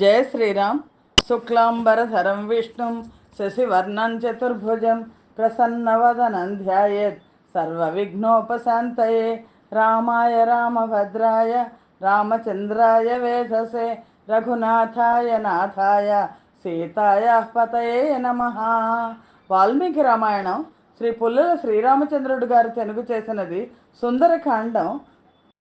జయ శ్రీరామ్. శుక్లాంబరధరం విష్ణుం శశివర్ణం చతుర్భుజం ప్రసన్నవదనం ధ్యాయేత్ సర్వవిఘ్నోపశాంతయే. రామాయ రామభద్రాయ రామచంద్రాయ వేధసే రఘునాథాయ నాథాయ సీతాయ పతయే నమః. వాల్మీకి రామాయణం శ్రీ పుల్లల శ్రీరామచంద్రుడు గారు తెలుగు చేసినది సుందరకాండం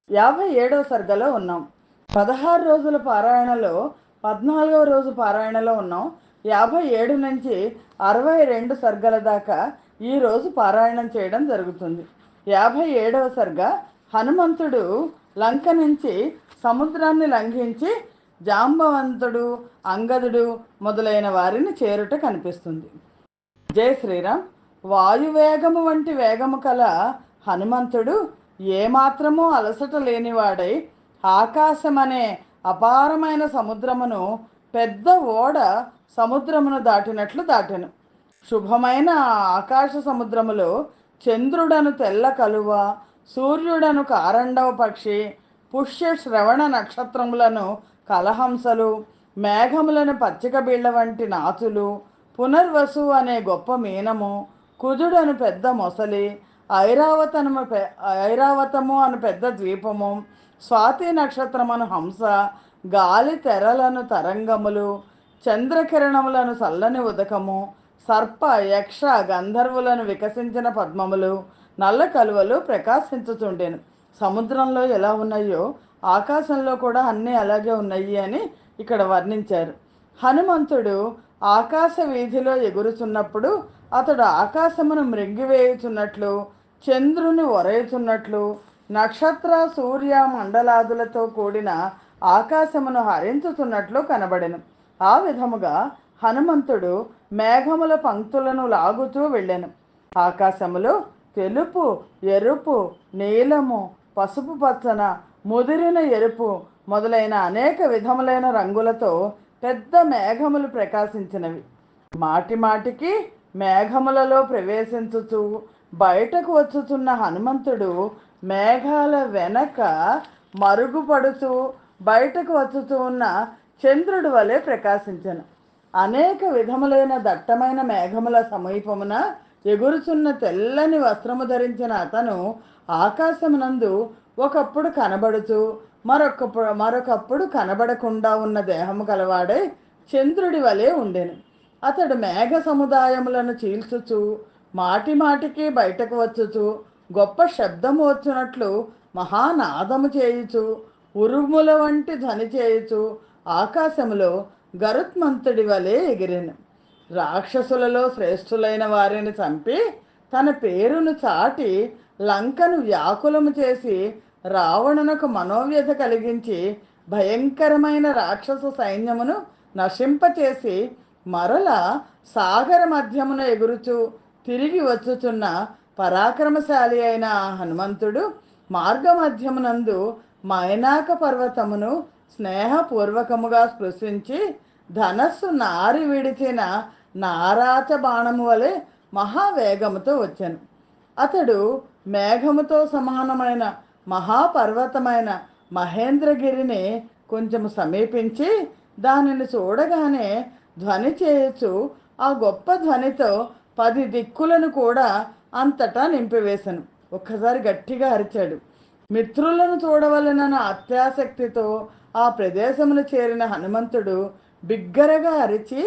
57వ సర్గలో ఉన్నాం. 16 రోజుల పారాయణలో 14వ రోజు పారాయణలో ఉన్నాం. 57 నుంచి 62 సర్గల దాకా ఈరోజు పారాయణం చేయడం జరుగుతుంది. 57వ సర్గ హనుమంతుడు లంక నుంచి సముద్రాన్ని లంఘించి జాంబవంతుడు, అంగదుడు మొదలైన వారిని చేరుట కనిపిస్తుంది. జై శ్రీరామ్. వాయువేగము వంటి వేగము కల హనుమంతుడు ఏమాత్రమూ అలసట లేనివాడై ఆకాశమనే అపారమైన సముద్రమును పెద్ద ఓడ సముద్రమును దాటినట్లు దాటెను. శుభమైన ఆకాశ సముద్రములో చంద్రుడను తెల్ల కలువ, సూర్యుడను కారండవ పక్షి, పుష్య శ్రవణ నక్షత్రములను కలహంసలు, మేఘములను పచ్చిక బీళ్ల వంటి నాచులు, పునర్వసు అనే గొప్ప మీనము, కుజుడను పెద్ద మొసలి, ఐరావతము అను పెద్ద ద్వీపము, స్వాతి నక్షత్రమును హంస, గాలి తెరలను తరంగములు, చంద్రకిరణములను చల్లని ఉదకము, సర్ప యక్ష గంధర్వులను వికసించిన పద్మములు, నల్ల కలువలు ప్రకాశించుచుండెను. సముద్రంలో ఎలా ఉన్నాయో ఆకాశంలో కూడా అన్నీ అలాగే ఉన్నాయి అని ఇక్కడ వర్ణించారు. హనుమంతుడు ఆకాశ వీధిలో ఎగురుచున్నప్పుడు అతడు ఆకాశమును మృంగివేయుచున్నట్లు, చంద్రుని ఒరేయుచున్నట్లు, నక్షత్ర సూర్య మండలాదులతో కూడిన ఆకాశమును హరించుతున్నట్లు కనబడెను. ఆ విధముగా హనుమంతుడు మేఘముల పంక్తులను లాగుతూ వెళ్ళెను. ఆకాశములో తెలుపు, ఎరుపు, నీలము, పసుపు పచ్చన, ముదిరిన ఎరుపు మొదలైన అనేక విధములైన రంగులతో పెద్ద మేఘములు ప్రకాశించినవి. మాటి మాటికి మేఘములలో ప్రవేశించుచు బయటకు వచ్చుచున్న హనుమంతుడు మేఘాల వెనక మరుగుపడుతూ బయటకు వచ్చుతూ ఉన్న చంద్రుడి వలె ప్రకాశించెను. అనేక విధములైన దట్టమైన మేఘముల సమీపమున ఎగురుచున్న తెల్లని వస్త్రము ధరించిన అతను ఆకాశమునందు ఒకప్పుడు కనబడుచు మరొకప్పుడు కనబడకుండా ఉన్న దేహము కలవాడై చంద్రుడి వలె ఉండెను. అతడు మేఘ సముదాయములను చీల్చుచు మాటి మాటికి బయటకు వచ్చుచు గొప్ప శబ్దము వచ్చినట్లు మహానాదము చేయుచు ఉరుముల వంటి ధ్వని చేయుచు ఆకాశములో గరుత్మంతుడి వలె ఎగిరెను. రాక్షసులలో శ్రేష్ఠులైన వారిని చంపి తన పేరును చాటి లంకను వ్యాకులము చేసి రావణునకు మనోవ్యధ కలిగించి భయంకరమైన రాక్షస సైన్యమును నశింపచేసి మరల సాగర మధ్యమున ఎగురుచు తిరిగి వచ్చుచున్న పరాక్రమశాలి అయిన హనుమంతుడు మార్గమధ్యమునందు మైనాక పర్వతమును స్నేహపూర్వకముగా స్పృశించి ధనస్సు నారి విడిచిన నారాచ బాణము వలె మహావేగముతో వచ్చాను. అతడు మేఘముతో సమానమైన మహాపర్వతమైన మహేంద్రగిరిని కొంచెము సమీపించి దానిని చూడగానే ధ్వని చేయొచ్చు ఆ గొప్ప ధ్వనితో 10 దిక్కులను కూడా అంతటా నింపివేశను. ఒక్కసారి గట్టిగా అరిచాడు. మిత్రులను చూడవలనన్న అత్యాసక్తితో ఆ ప్రదేశమును చేరిన హనుమంతుడు బిగ్గరగా అరిచి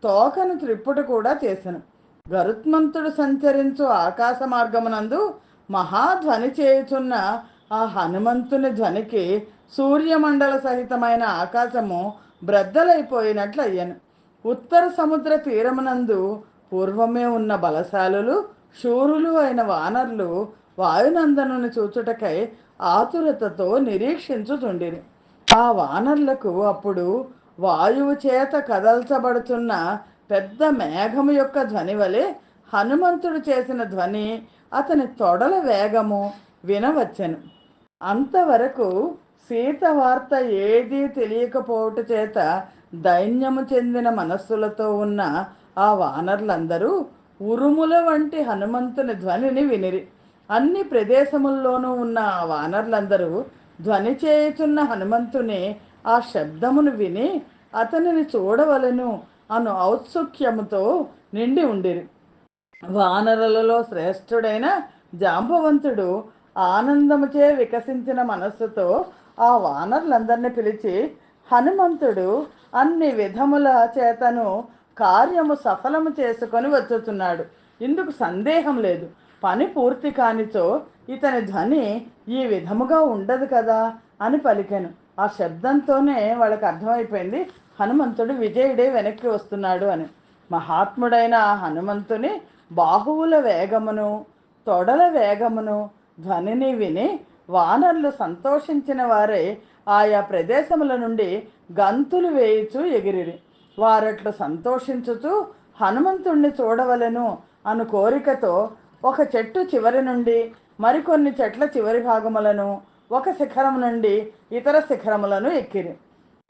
తోకను త్రిప్పుట కూడా చేసెను. గరుత్మంతుడు సంచరించు ఆకాశ మార్గమునందు మహాధ్వని చేయుచున్న ఆ హనుమంతుని ధ్వనికి సూర్యమండల సహితమైన ఆకాశము బ్రద్దలైపోయినట్లు అయ్యను. ఉత్తర సముద్ర తీరమునందు పూర్వమే ఉన్న బలశాలులు శూరులు అయిన వానరులు వాయునందనుని చూచుటకై ఆతురతతో నిరీక్షించుచుండిరి. ఆ వానరులకు అప్పుడు వాయువు చేత కదల్చబడుతున్న పెద్ద మేఘము యొక్క ధ్వని వలె హనుమంతుడు చేసిన ధ్వని అతని తొడల వేగము వినవచ్చెను. అంతవరకు సీత వార్త ఏదీ తెలియకపోవట చేత దైన్యము చెందిన మనస్సులతో ఉన్న ఆ వానరులందరూ ఉరుముల వంటి హనుమంతుని ధ్వనిని వినిరి. అన్ని ప్రదేశముల్లోనూ ఉన్న ఆ వానరులందరూ ధ్వని చేయుచున్న హనుమంతుని ఆ శబ్దమును విని అతనిని చూడవలెను అను ఔత్సుక్యముతో నిండి ఉండిరి. వానరులలో శ్రేష్ఠుడైన జాంబవంతుడు ఆనందముచే వికసించిన మనస్సుతో ఆ వానరులందరినీ పిలిచి, హనుమంతుడు అన్ని విధముల చేతను కార్యము సఫలము చేసుకొని వచ్చుతున్నాడు, ఇందుకు సందేహం లేదు. పని పూర్తి కానిచో ఇతని ధ్వని ఈ విధముగా ఉండదు కదా అని పలికెను. ఆ శబ్దంతోనే వాళ్ళకి అర్థమైపోయింది హనుమంతుడు విజయుడే వెనక్కి వస్తున్నాడు అని. మహాత్ముడైన హనుమంతుని బాహువుల వేగమును తొడల వేగమును ధ్వనిని విని వానరులు సంతోషించిన వారే ఆయా ప్రదేశముల నుండి గంతులు వేయుచూ ఎగిరిరి. వారట్లు సంతోషించుచూ హనుమంతుణ్ణి చూడవలెను అను కోరికతో ఒక చెట్టు చివరి నుండి మరికొన్ని చెట్ల చివరి భాగములను, ఒక శిఖరం నుండి ఇతర శిఖరములను ఎక్కిరి.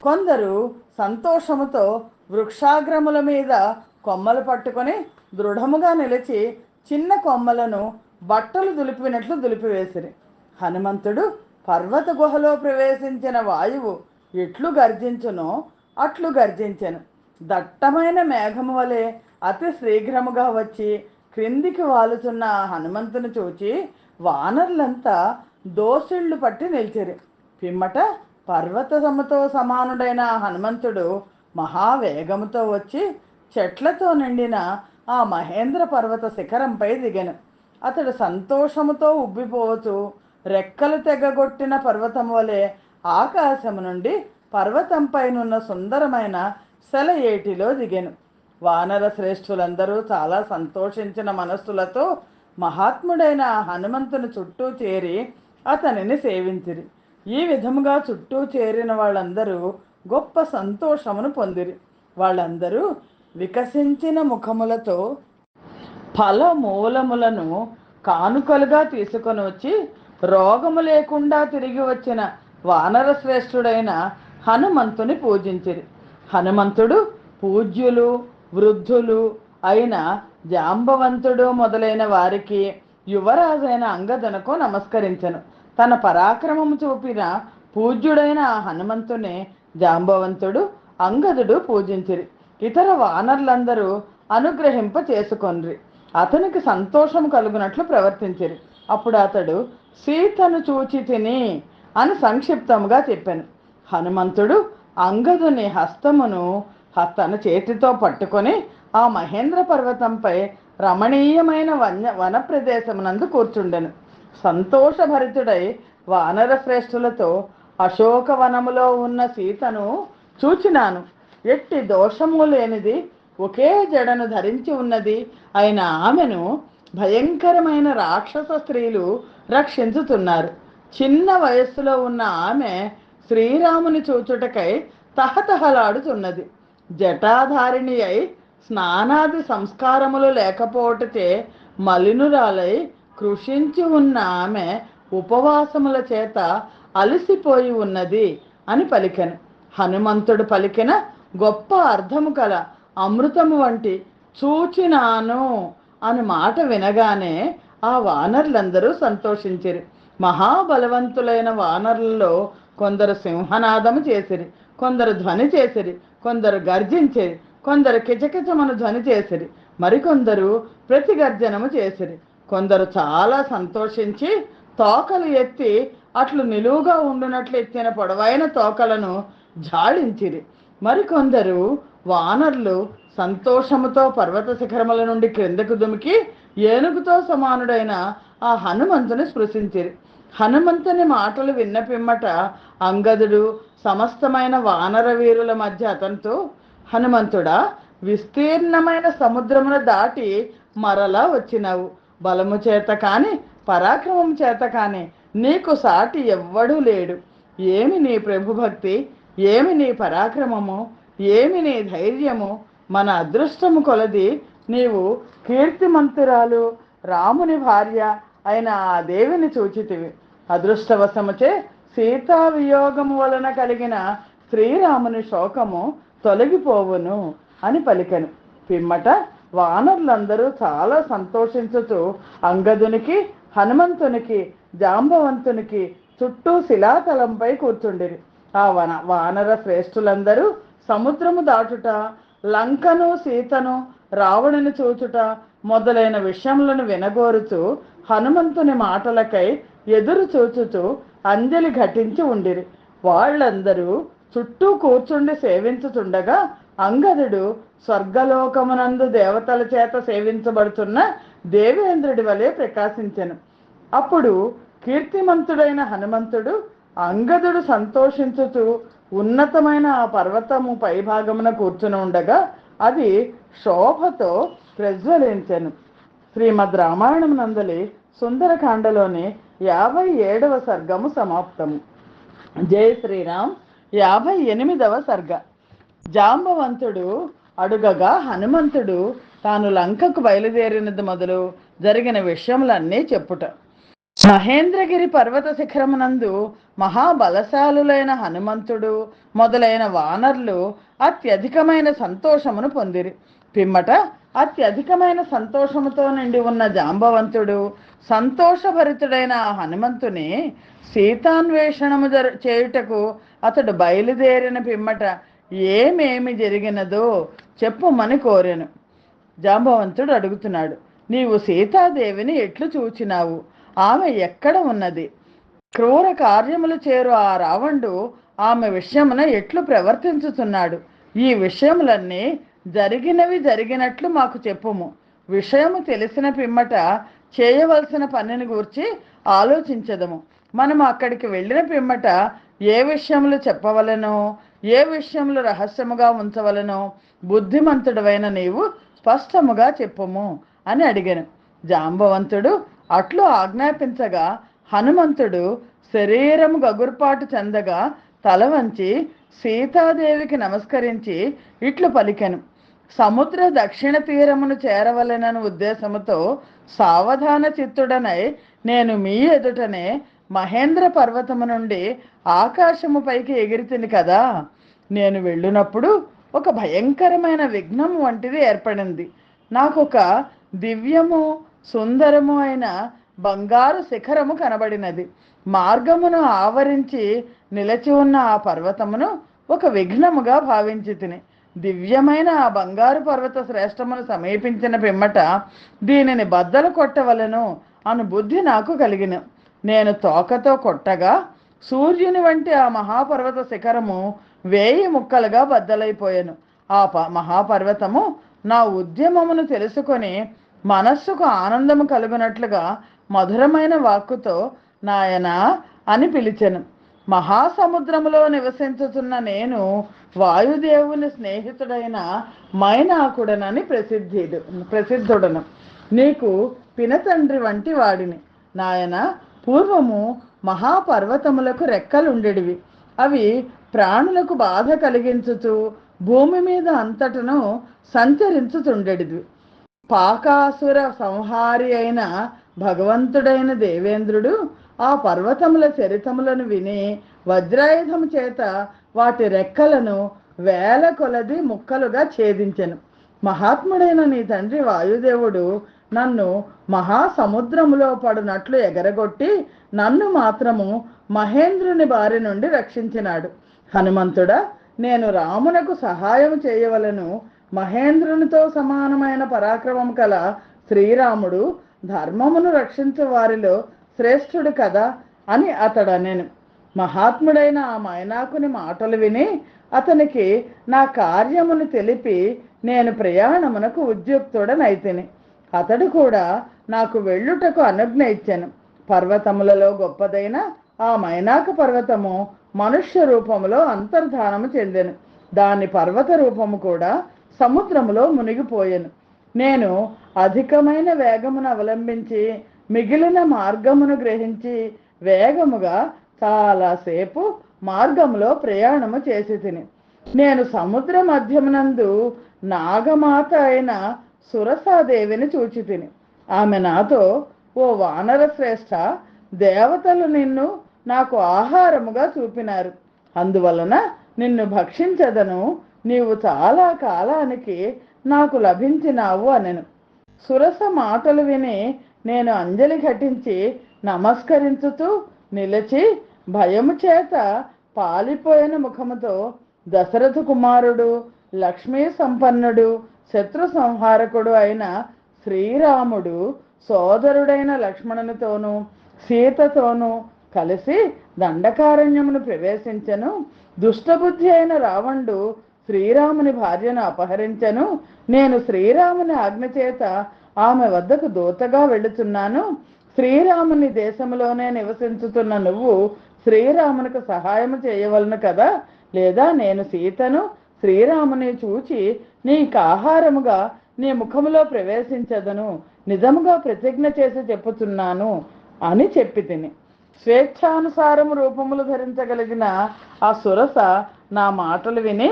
కొందరు సంతోషముతో వృక్షాగ్రముల మీద కొమ్మలు పట్టుకొని దృఢముగా నిలిచి చిన్న కొమ్మలను బట్టలు దులిపినట్లు దులిపివేసిరి. హనుమంతుడు పర్వత గుహలో ప్రవేశించిన వాయువు ఎట్లు గర్జించునో అట్లు గర్జించెను. దట్టమైన మేఘము వలె అతి శీఘ్రముగా వచ్చి క్రిందికి వాలుతున్న హనుమంతుని చూచి వానరులంతా దోసిళ్లు పట్టి నిలిచిరి. పిమ్మట పర్వతముతో సమానుడైన హనుమంతుడు మహావేగముతో వచ్చి చెట్లతో నిండిన ఆ మహేంద్ర పర్వత శిఖరంపై దిగెను. అతడు సంతోషముతో ఉబ్బిపోవచ్చు రెక్కలు తెగగొట్టిన పర్వతం వలె ఆకాశము నుండి పర్వతంపైనున్న సుందరమైన సెలయేటిలో దిగెను. వానర శ్రేష్ఠులందరూ చాలా సంతోషించిన మనస్సులతో మహాత్ముడైన హనుమంతుని చుట్టూ చేరి అతనిని సేవించిరి. ఈ విధముగా చుట్టూ చేరిన వాళ్ళందరూ గొప్ప సంతోషమును పొందిరి. వాళ్ళందరూ వికసించిన ముఖములతో ఫలమూలములను కానుకలుగా తీసుకొని వచ్చి రోగము లేకుండా తిరిగి వచ్చిన వానర శ్రేష్ఠుడైన హనుమంతుని పూజించిరి. హనుమంతుడు పూజ్యులు వృద్ధులు అయిన జాంబవంతుడు మొదలైన వారికి యువరాజైన అంగదునకు నమస్కరించెను. తన పరాక్రమము చూపిన పూజ్యుడైన హనుమంతుని జాంబవంతుడు అంగదుడు పూజించిరి. ఇతర వానరులందరూ అనుగ్రహింప చేసుకొనిరి. అతనికి సంతోషం కలుగునట్లు ప్రవర్తించిరి. అప్పుడు అతడు సీతను చూచి తిని అని సంక్షిప్తంగా చెప్పాను. హనుమంతుడు అంగదుని హస్తమును తన చేతితో పట్టుకొని ఆ మహేంద్ర పర్వతంపై రమణీయమైన వన ప్రదేశమునందు కూర్చుండెను. సంతోషభరితుడై వానర శ్రేష్ఠులతో అశోకవనములో ఉన్న సీతను చూచినాను. ఎట్టి దోషము లేనిది ఒకే జడను ధరించి ఉన్నది అయిన ఆమెను భయంకరమైన రాక్షస స్త్రీలు రక్షించుతున్నారు. చిన్న వయస్సులో ఉన్న ఆమె శ్రీరాముని చూచుటకై తహతహలాడుతున్నది. జటాధారిణి అయి స్నానాది సంస్కారములు లేకపోవటచే మలినురాలై కృషించి ఉన్న ఆమె ఉపవాసముల చేత అలసిపోయి ఉన్నది అని పలికెను. హనుమంతుడు పలికిన గొప్ప అర్థము కల అమృతము వంటి చూచినాను అని మాట వినగానే ఆ వానరులందరూ సంతోషించిరి. మహాబలవంతులైన వానరులలో కొందరు సింహనాదము చేసిరి, కొందరు ధ్వని చేసిరి, కొందరు గర్జించిరి, కొందరు కిచకిచమను ధ్వని చేసిరి, మరికొందరు ప్రతిగర్జనము చేసిరి. కొందరు చాలా సంతోషించి తోకలు ఎత్తి అట్లు నిలువుగా ఉండునట్లు ఎత్తిన పొడవైన తోకలను జాడించిరి. మరికొందరు వానరులు సంతోషముతో పర్వత శిఖరముల నుండి క్రిందకు దుమికి ఏనుగుతో సమానుడైన ఆ హనుమంతుని స్పృశించిరి. హనుమంతుని మాటలు విన్న పిమ్మట అంగదుడు సమస్తమైన వానర వీరుల మధ్య అతనితో, హనుమంతుడా, విస్తీర్ణమైన సముద్రమును దాటి మరలా వచ్చినావు. బలము చేత కాని పరాక్రమం చేత కాని నీకు సాటి ఎవ్వడూ లేడు. ఏమి నీ ప్రభుభక్తి, ఏమి నీ పరాక్రమము, ఏమి నీ ధైర్యము. మన అదృష్టము కొలది నీవు కీర్తిమంతురాలు రాముని భార్య అయిన ఆ దేవిని చూచితివి. అదృష్టవశముచే సీతా వియోగము వలన కలిగిన శ్రీరాముని శోకము తొలగిపోవును అని పలికెను. పిమ్మట వానరులందరూ చాలా సంతోషించుతూ అంగదునికి, హనుమంతునికి, జాంబవంతునికి చుట్టూ శిలాతలంపై కూర్చుండిరి. ఆ వానర శ్రేష్ఠులందరూ సముద్రము దాటుట, లంకను సీతను రావణుని చూచుట మొదలైన విషయములను వినగోరుచు హనుమంతుని మాటలకై ఎదురు చూచుచు అంజలి ఘటించి ఉండిరి. వాళ్ళందరూ చుట్టూ కూర్చుండి సేవించుచుండగా అంగదుడు స్వర్గలోకమునందు దేవతల చేత సేవించబడుతున్న దేవేంద్రుడి వలె ప్రకాశించెను. అప్పుడు కీర్తిమంతుడైన హనుమంతుడు అంగదుడు సంతోషించుచు ఉన్నతమైన ఆ పర్వతము పైభాగమున కూర్చుని ఉండగా అది శోభతో ప్రజ్వలించెను. శ్రీమద్ రామాయణం నందలి సుందరకాండలోని 57వ సర్గము సమాప్తము. జై శ్రీరామ్. 58వ సర్గ. జాంబవంతుడు అడుగగా హనుమంతుడు తాను లంకకు బయలుదేరినది మొదలు జరిగిన విషయములన్నీ చెప్పుట. మహేంద్రగిరి పర్వత శిఖరమునందు మహాబలశాలులైన హనుమంతుడు మొదలైన వానరులు అత్యధికమైన సంతోషమును పొందిరి. పిమ్మట అత్యధికమైన సంతోషముతో నిండి ఉన్న జాంబవంతుడు సంతోషభరితుడైన ఆ హనుమంతుని సీతాన్వేషణము చేయుటకు అతడు బయలుదేరిన పిమ్మట ఏమేమి జరిగినదో చెప్పుమని కోరెను. జాంబవంతుడు అడుగుతున్నాడు, నీవు సీతాదేవిని ఎట్లు చూచినావు? ఆమె ఎక్కడ ఉన్నది? క్రూర కార్యములు చేరు ఆ రావణుడు ఆమె విషయమున ఎట్లు ప్రవర్తించుతున్నాడు? ఈ విషయములన్నీ జరిగినట్లు మాకు చెప్పుము. విషయము తెలిసిన పిమ్మట చేయవలసిన పనిని గూర్చి ఆలోచించదము. మనం అక్కడికి వెళ్ళిన పిమ్మట ఏ విషయములు చెప్పవలనో, ఏ విషయములు రహస్యముగా ఉంచవలనో బుద్ధిమంతుడవైన నీవు స్పష్టముగా చెప్పుము అని అడిగాను. జాంబవంతుడు అట్లు ఆజ్ఞాపించగా హనుమంతుడు శరీరము గగుర్పాటు చెందగా తల వంచి సీతాదేవికి నమస్కరించి ఇట్లు పలికెను. సముద్ర దక్షిణ తీరమును చేరవలెనను ఉద్దేశముతో సావధాన చిత్తుడనై నేను మీ ఎదుటనే మహేంద్ర పర్వతము నుండి ఆకాశము పైకి ఎగిరితిని కదా. నేను వెళ్ళినప్పుడు ఒక భయంకరమైన విఘ్నము వంటిది ఏర్పడింది. నాకొక దివ్యము సుందరము అయిన బంగారు శిఖరము కనబడినది. మార్గమును ఆవరించి నిలచి ఉన్న ఆ పర్వతమును ఒక విఘ్నముగా భావించి తిని దివ్యమైన ఆ బంగారు పర్వత శ్రేష్టమును సమీపించిన పిమ్మట దీనిని బద్దలు కొట్టవలను అను బుద్ధి నాకు కలిగిన. నేను తోకతో కొట్టగా సూర్యుని వంటి ఆ మహాపర్వత శిఖరము 1000 ముక్కలుగా బద్దలైపోయాను. ఆ మహాపర్వతము నా ఉద్యమమును తెలుసుకొని మనస్సుకు ఆనందము కలుగునట్లుగా మధురమైన వాక్కుతో నాయనా అని పిలిచెను. మహాసముద్రములో నివసించుతున్న నేను వాయుదేవుని స్నేహితుడైన మైనాకుడనని ప్రసిద్ధుడను. నీకు పినతండ్రి వంటి వాడిని. నాయన, పూర్వము మహాపర్వతములకు రెక్కలుండెడివి. అవి ప్రాణులకు బాధ కలిగించుచు భూమి మీద అంతటను సంచరించుతుండెడివి. పాకాసుర సంహారి అయిన భగవంతుడైన దేవేంద్రుడు ఆ పర్వతముల చరితములను విని వజ్రాయుధము చేత వాటి రెక్కలను 1000 కొలది ముక్కలుగా ఛేదించెను. మహాత్ముడైన నీ తండ్రి వాయుదేవుడు నన్ను మహాసముద్రములో పడునట్లు ఎగరగొట్టి నన్ను మాత్రము మహేంద్రుని బారి నుండి రక్షించినాడు. హనుమంతుడా, నేను రామునకు సహాయం చేయవలను. మహేంద్రునితో సమానమైన పరాక్రమం కల శ్రీరాముడు ధర్మమును రక్షించే వారిలో శ్రేష్ఠుడు కదా అని అతడనెను. మహాత్ముడైన ఆ మైనాకుని మాటలు విని అతనికి నా కార్యమును తెలిపి నేను ప్రయాణమునకు ఉద్యుక్తుడనైతిని. అతడు కూడా నాకు వెళ్ళుటకు అనుజ్ఞ ఇచ్చెను. పర్వతములలో గొప్పదైన ఆ మైనాక పర్వతము మనుష్య రూపములో అంతర్ధానము చెందెను. దాని పర్వత రూపము కూడా సముద్రములో మునిగిపోయెను. నేను అధికమైన వేగమును అవలంబించి మిగిలిన మార్గమును గ్రహించి వేగముగా చాలాసేపు మార్గములో ప్రయాణము చేసి తిని నేను సముద్ర మధ్యమునందు నాగమాత అయిన సురసాదేవిని చూచి తిని. ఆమె నాతో, ఓ వానర శ్రేష్ఠ, దేవతలు నిన్ను నాకు ఆహారముగా చూపినారు. అందువలన నిన్ను భక్షించదను. నీవు చాలా కాలానికి నాకు లభించినావు అనెను. సురస మాటలు విని నేను అంజలి ఘటించి నమస్కరించుతూ నిలిచి భయము చేత పాలిపోయిన ముఖముతో దశరథ కుమారుడు, లక్ష్మీ సంపన్నుడు, శత్రు సంహారకుడు అయిన శ్రీరాముడు సోదరుడైన లక్ష్మణునితోనూ సీతతోనూ కలిసి దండకారణ్యమును ప్రవేశించెను. దుష్టబుద్ధి అయిన రావణుడు శ్రీరాముని భార్యను అపహరించెను. నేను శ్రీరాముని ఆజ్ఞ చేత ఆమె వద్దకు దూతగా వెళుతున్నాను. శ్రీరాముని దేశంలోనే నివసించుతున్న నువ్వు శ్రీరామునికి సహాయం చేయవలను కదా, లేదా నేను సీతను శ్రీరాముని చూచి నీకు ఆహారముగా నీ ముఖములో ప్రవేశించదను, నిజముగా ప్రతిజ్ఞ చేసి చెప్పుతున్నాను అని చెప్పి తిని. స్వేచ్ఛానుసారము రూపములు ధరించగలిగిన ఆ సురస నా మాటలు విని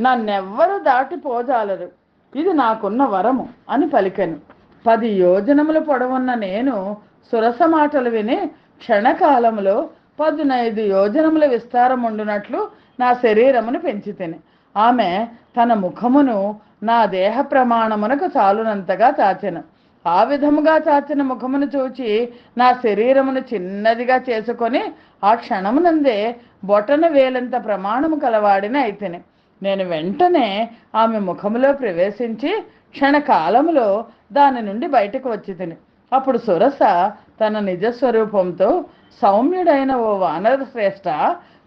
నన్నెవ్వరూ దాటిపోజాలరు, ఇది నాకున్న వరము అని పలికెను. 10 యోజనముల పొడవున్న నేను సురస మాటలు విని క్షణకాలములో 15 యోజనముల విస్తారం ఉండునట్లు నా శరీరమును పెంచితిని. ఆమె తన ముఖమును నా దేహ ప్రమాణమునకు చాలునంతగా చాచెను. ఆ విధముగా చాచిన ముఖమును చూచి నా శరీరమును చిన్నదిగా చేసుకొని ఆ క్షణమునందే బొటన వేలంత ప్రమాణము కలవాడిని అయితిని. నేను వెంటనే ఆమె ముఖములో ప్రవేశించి క్షణకాలములో దాని నుండి బయటకు వచ్చి తిని. అప్పుడు సురస తన నిజస్వరూపంతో సౌమ్యుడైన ఓ వానర శ్రేష్ఠ,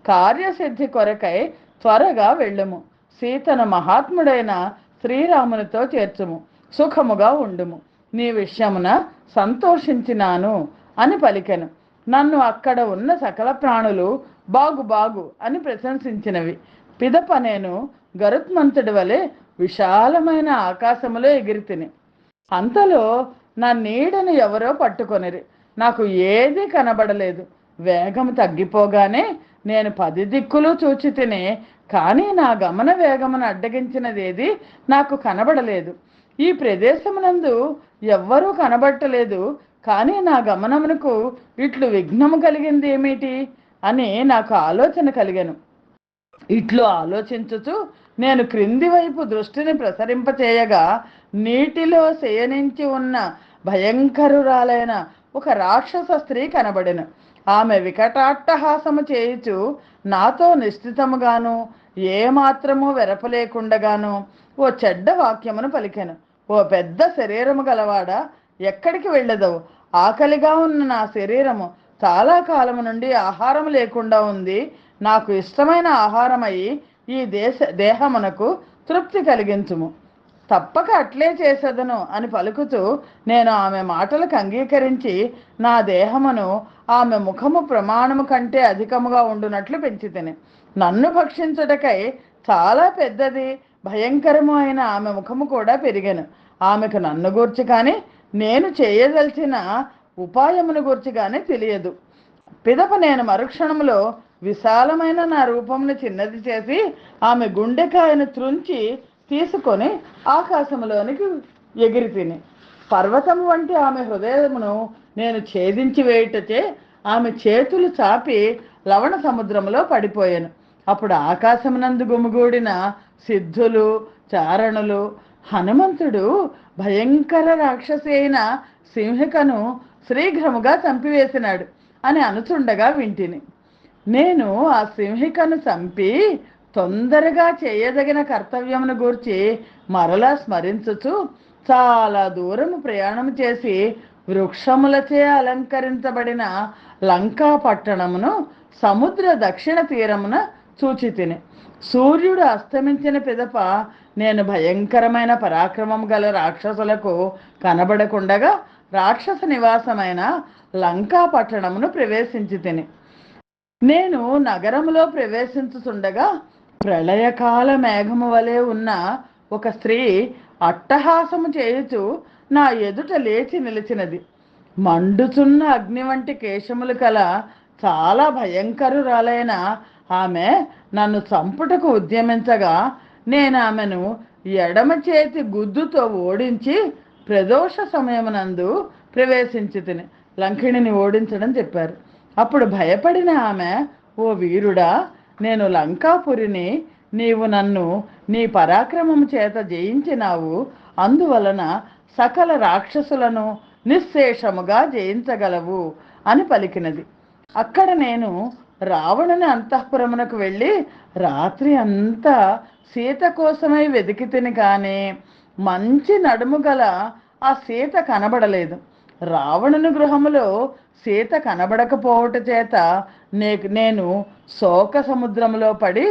కార్యసిద్ధి కొరకై త్వరగా వెళ్ళుము, సీతను మహాత్ముడైన శ్రీరామునితో చేర్చుము, సుఖముగా ఉండుము, నీ విషయమున సంతోషించినాను అని పలికెను. నన్ను అక్కడ ఉన్న సకల ప్రాణులు బాగు బాగు అని ప్రశంసించినవి. పిదప నేను గరుత్మంతుడి వలె విశాలమైన ఆకాశములో ఎగిరితిని. అంతలో నా నీడను ఎవరో పట్టుకొనిరి. నాకు ఏదీ కనబడలేదు. వేగము తగ్గిపోగానే నేను 10 దిక్కులు చూచి తిని, కానీ నా గమన వేగమును అడ్డగించినదేది నాకు కనబడలేదు. ఈ ప్రదేశమునందు ఎవ్వరూ కనబట్టలేదు, కానీ నా గమనమునకు ఇట్లు విఘ్నము కలిగింది ఏమిటి అని నాకు ఆలోచన కలిగెను. ఇట్లు ఆలోచించుచు నేను క్రింది వైపు దృష్టిని ప్రసరింపచేయగా నీటిలో శయనించి ఉన్న భయంకరురాలైన ఒక రాక్షస స్త్రీ కనబడెను. ఆమె వికటాట్టహాసము చేయుచు నాతో నిశ్చితముగాను ఏమాత్రము వెరపలేకుండగాను ఓ చెడ్డ వాక్యమును పలికెను. ఓ పెద్ద శరీరము గలవాడా, ఎక్కడికి వెళ్ళదవు? ఆకలిగా ఉన్న నా శరీరము చాలా కాలము నుండి ఆహారం లేకుండా ఉంది. నాకు ఇష్టమైన ఆహారమై ఈ దేహమునకు తృప్తి కలిగించుము, తప్పక అట్లే చేసేదను అని పలుకుతూ నేను ఆమె మాటలకు అంగీకరించి నా దేహమును ఆమె ముఖము ప్రమాణము కంటే అధికముగా ఉండునట్లు పెంచితిని. నన్ను భక్షించుటకై చాలా పెద్దది భయంకరము అయిన ఆమె ముఖము కూడా పెరిగాను. ఆమెకు నన్ను గూర్చి కానీ నేను చేయదలిచిన ఉపాయమును గూర్చి కానీ తెలియదు. పిదప నేను మరుక్షణంలో విశాలమైన నా రూపమును చిన్నది చేసి ఆమె గుండెకాయను త్రుంచి తీసుకొని ఆకాశంలోనికి ఎగిరి తిని. పర్వతము వంటి ఆమె హృదయమును నేను ఛేదించి వేయుటచే ఆమె చేతులు చాపి లవణ సముద్రంలో పడిపోయాను. అప్పుడు ఆకాశమునందు గుమిగూడిన సిద్ధులు, చారణులు హనుమంతుడు భయంకర రాక్షసి అయిన సింహికను శీఘ్రముగా చంపివేసినాడు అని అనుచుండగా వింటిని. నేను ఆ సింహికను చంపి తొందరగా చేయదగిన కర్తవ్యమును గూర్చి మరలా స్మరించుచు చాలా దూరము ప్రయాణం చేసి వృక్షములచే అలంకరించబడిన లంకా పట్టణమును సముద్ర దక్షిణ తీరమున చూచి తిని. సూర్యుడు అస్తమించిన పిదప నేను భయంకరమైన పరాక్రమం గల రాక్షసులకు కనబడకుండగా రాక్షస నివాసమైన లంకా పట్టణమును ప్రవేశించి తిని. నేను నగరములో ప్రవేశించుతుండగా ప్రళయకాల మేఘము వలె ఉన్న ఒక స్త్రీ అట్టహాసము చేయుచు నా ఎదుట లేచి నిలిచినది. మండుచున్న అగ్ని వంటి కేశములు కల చాలా భయంకరురాలైన ఆమె నన్ను చంపుటకు ఉద్యమించగా నేను ఆమెను ఎడమ చేతి గుద్దుతో ఓడించి ప్రదోష సమయమునందు ప్రవేశించి తిని. లంకిణిని ఓడించడం చెప్పారు. అప్పుడు భయపడిన ఆమె, ఓ వీరుడా, నేను లంకాపురిని, నీవు నన్ను నీ పరాక్రమము చేత జయించినావు, అందువలన సకల రాక్షసులను నిశ్శేషముగా జయించగలవు అని పలికినది. అక్కడ నేను రావణుని అంతఃపురమునకు వెళ్ళి రాత్రి అంతా సీత కోసమై వెతికి తిని కానీ మంచి నడుము గల ఆ సీత కనబడలేదు. రావణుని గృహములో సీత కనబడకపోవట చేత నేను శోక సముద్రంలో పడి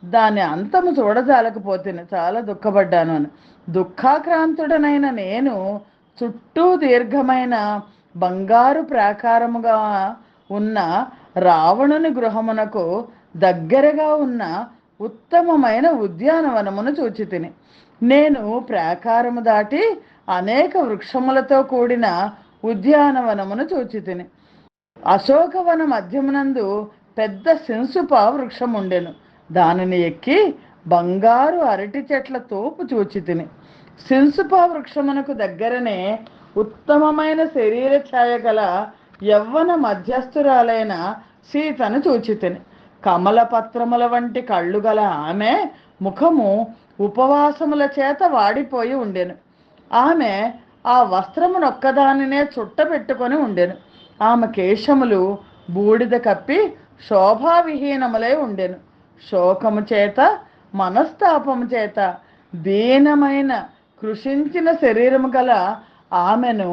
దాని అంతము చూడజాలకపోతేనే చాలా దుఃఖపడ్డాను అని. దుఃఖాక్రాంతుడనైన నేను చుట్టూ దీర్ఘమైన బంగారు ప్రాకారముగా ఉన్న రావణుని గృహమునకు దగ్గరగా ఉన్న ఉత్తమమైన ఉద్యానవనమును చూచి తిని. నేను ప్రాకారము దాటి అనేక వృక్షములతో కూడిన ఉద్యానవనమును చూచి తిని. అశోకవన మధ్యమునందు పెద్ద శింసుప వృక్షం ఉండెను. దానిని ఎక్కి బంగారు అరటి చెట్ల తోపు చూచి తిని. శింసుప వృక్షమునకు దగ్గరనే ఉత్తమమైన శరీర ఛాయ గల యవ్వన మధ్యస్థురాలైన సీతను చూచి తిని. కమలపత్రముల వంటి కళ్ళు గల ఆమె ముఖము ఉపవాసముల చేత వాడిపోయి ఉండెను. ఆమె ఆ వస్త్రమునొక్కదానినే చుట్టబెట్టుకొని ఉండెను. ఆమె కేశములు బూడిద కప్పి శోభావిహీనములై ఉండెను. శోకము చేత మనస్తాపము చేత దీనమైన కృషించిన శరీరము గల ఆమెను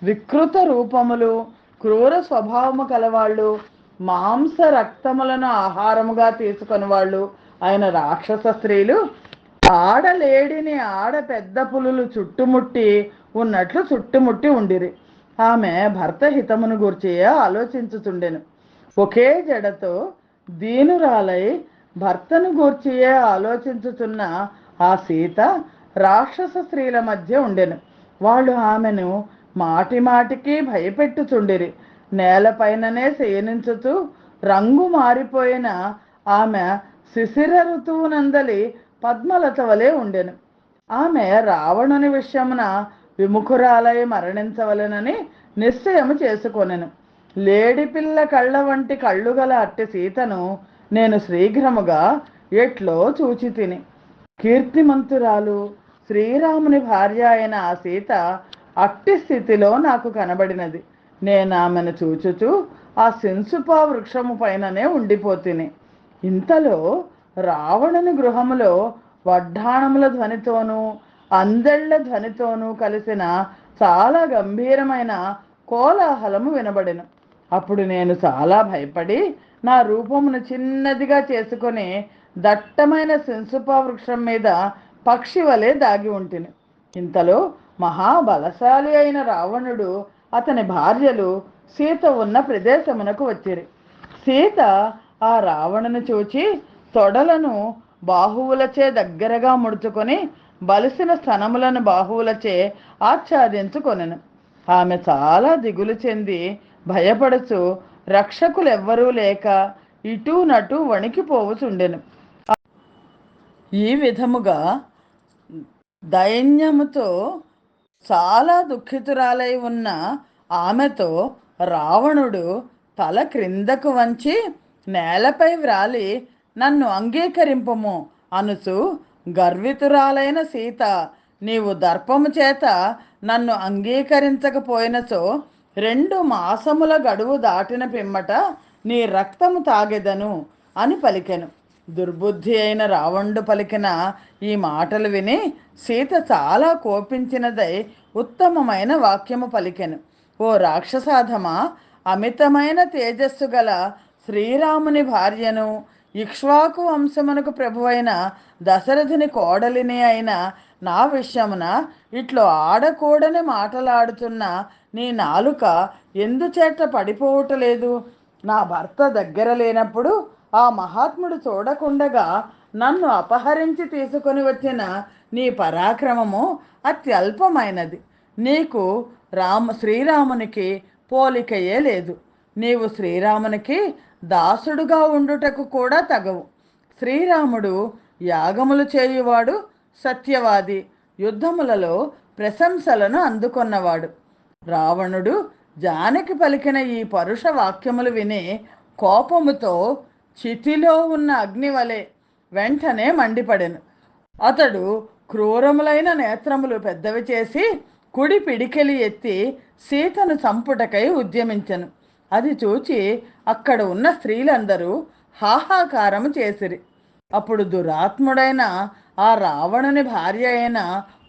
వికృత రూపములు, క్రూర స్వభావము కలవాళ్ళు, మాంస రక్తములను ఆహారముగా తీసుకొని వాళ్ళు అయిన రాక్షస స్త్రీలు ఆడలేడిని ఆడ పెద్ద పులులు చుట్టుముట్టి ఉన్నట్లు చుట్టుముట్టి ఉండిరి. ఆమె భర్త హితమును గూర్చి ఆలోచించుచుండెను. ఒకే జడతో దీనురాలై భర్తను గూర్చియే ఆలోచించుతున్న ఆ సీత రాక్షస స్త్రీల మధ్య ఉండెను. వాళ్ళు ఆమెను మాటి మాటికి భయపెట్టుచుండిరి. నేలపైననే శయనించుతూ రంగు మారిపోయిన ఆమె శిశిర ఋతువునందలి పద్మలత వలె ఉండెను. ఆమె రావణుని విషయమున విముఖురాలై మరణించవలెనని నిశ్చయము చేసుకొనెను. లేడిపిల్ల కళ్ళ వంటి కళ్ళు గల అట్టి సీతను నేను శీఘ్రముగా ఎట్లో చూచి తిని. కీర్తిమంతురాలు శ్రీరాముని భార్య అయిన ఆ సీత అట్టి స్థితిలో నాకు కనబడినది. నేను ఆమెను చూచుచూ ఆ శింసుపా వృక్షము పైననే ఉండిపోతిని. ఇంతలో రావణుని గృహములో వడ్డాణముల ధ్వనితోనూ అందెళ్ల ధ్వనితోనూ కలిసిన చాలా గంభీరమైన కోలాహలము వినబడెను. అప్పుడు నేను చాలా భయపడి నా రూపమును చిన్నదిగా చేసుకొని దట్టమైన శింసుపా వృక్షం మీద పక్షి వలె దాగి ఉంటిని. ఇంతలో మహాబలశాలి అయిన రావణుడు అతని భార్యలు సీత ఉన్న ప్రదేశమునకు వచ్చిరి. సీత ఆ రావణుని చూచి తొడలను బాహువులచే దగ్గరగా ముడుచుకొని బలిసిన స్తనములను బాహువులచే ఆచ్ఛాదించుకొనెను. ఆమె చాలా దిగులు చెంది భయపడుచు రక్షకులెవ్వరూ లేక ఇటూ నటు వణికిపోవుచుండెను. ఈ విధముగా దైన్యముతో చాలా దుఃఖితురాలై ఉన్న ఆమెతో రావణుడు తల క్రిందకు వంచి నేలపై వ్రాలి నన్ను అంగీకరింపము అనుచు, గర్వితురాలైన సీత, నీవు దర్పము చేత నన్ను అంగీకరించకపోయినచో 2 మాసముల గడువు దాటిన పిమ్మట నీ రక్తము తాగెదను అని పలికెను. దుర్బుద్ధి అయిన రావణుడు పలికిన ఈ మాటలు విని సీత చాలా కోపించినదై ఉత్తమమైన వాక్యము పలికెను. ఓ రాక్షసాధమా, అమితమైన తేజస్సు గల శ్రీరాముని భార్యను, ఇక్ష్వాకు వంశమునకు ప్రభువైన దశరథుని కోడలిని అయిన నా విషయమున ఇట్లు ఆడకూడని మాటలాడుతున్న నీ నాలుక ఎందుచేత పడిపోవటలేదు? నా భర్త దగ్గర లేనప్పుడు ఆ మహాత్ముడు చూడకుండగా నన్ను అపహరించి తీసుకొని వచ్చిన నీ పరాక్రమము అత్యల్పమైనది. నీకు శ్రీరామునికి పోలికయే లేదు. నీవు శ్రీరామునికి దాసుడుగా ఉండుటకు కూడా తగవు. శ్రీరాముడు యాగములు చేయువాడు, సత్యవాది, యుద్ధములలో ప్రశంసలను అందుకొన్నవాడు. రావణుడు జానకి పలికిన ఈ పరుష వాక్యములు విని కోపముతో చితిలో ఉన్న అగ్నివలె వెంటనే మండిపడెను. అతడు క్రూరములైన నేత్రములు పెద్దవి చేసి కుడి పిడికెలి ఎత్తి సీతను చంపుటకై ఉద్యమించెను. అది చూచి అక్కడ ఉన్న స్త్రీలందరూ హాహాకారము చేసిరి. అప్పుడు దురాత్ముడైన ఆ రావణుని భార్య అయిన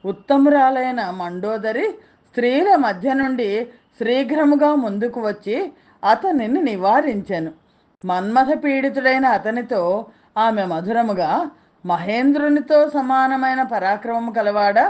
ఉత్తమురాలైన మండోదరి స్త్రీల మధ్య నుండి శీఘ్రముగా ముందుకు వచ్చి అతనిని నివారించెను. మన్మథ పీడితుడైన అతనితో ఆమె మధురముగా, మహేంద్రునితో సమానమైన పరాక్రమము కలవాడా,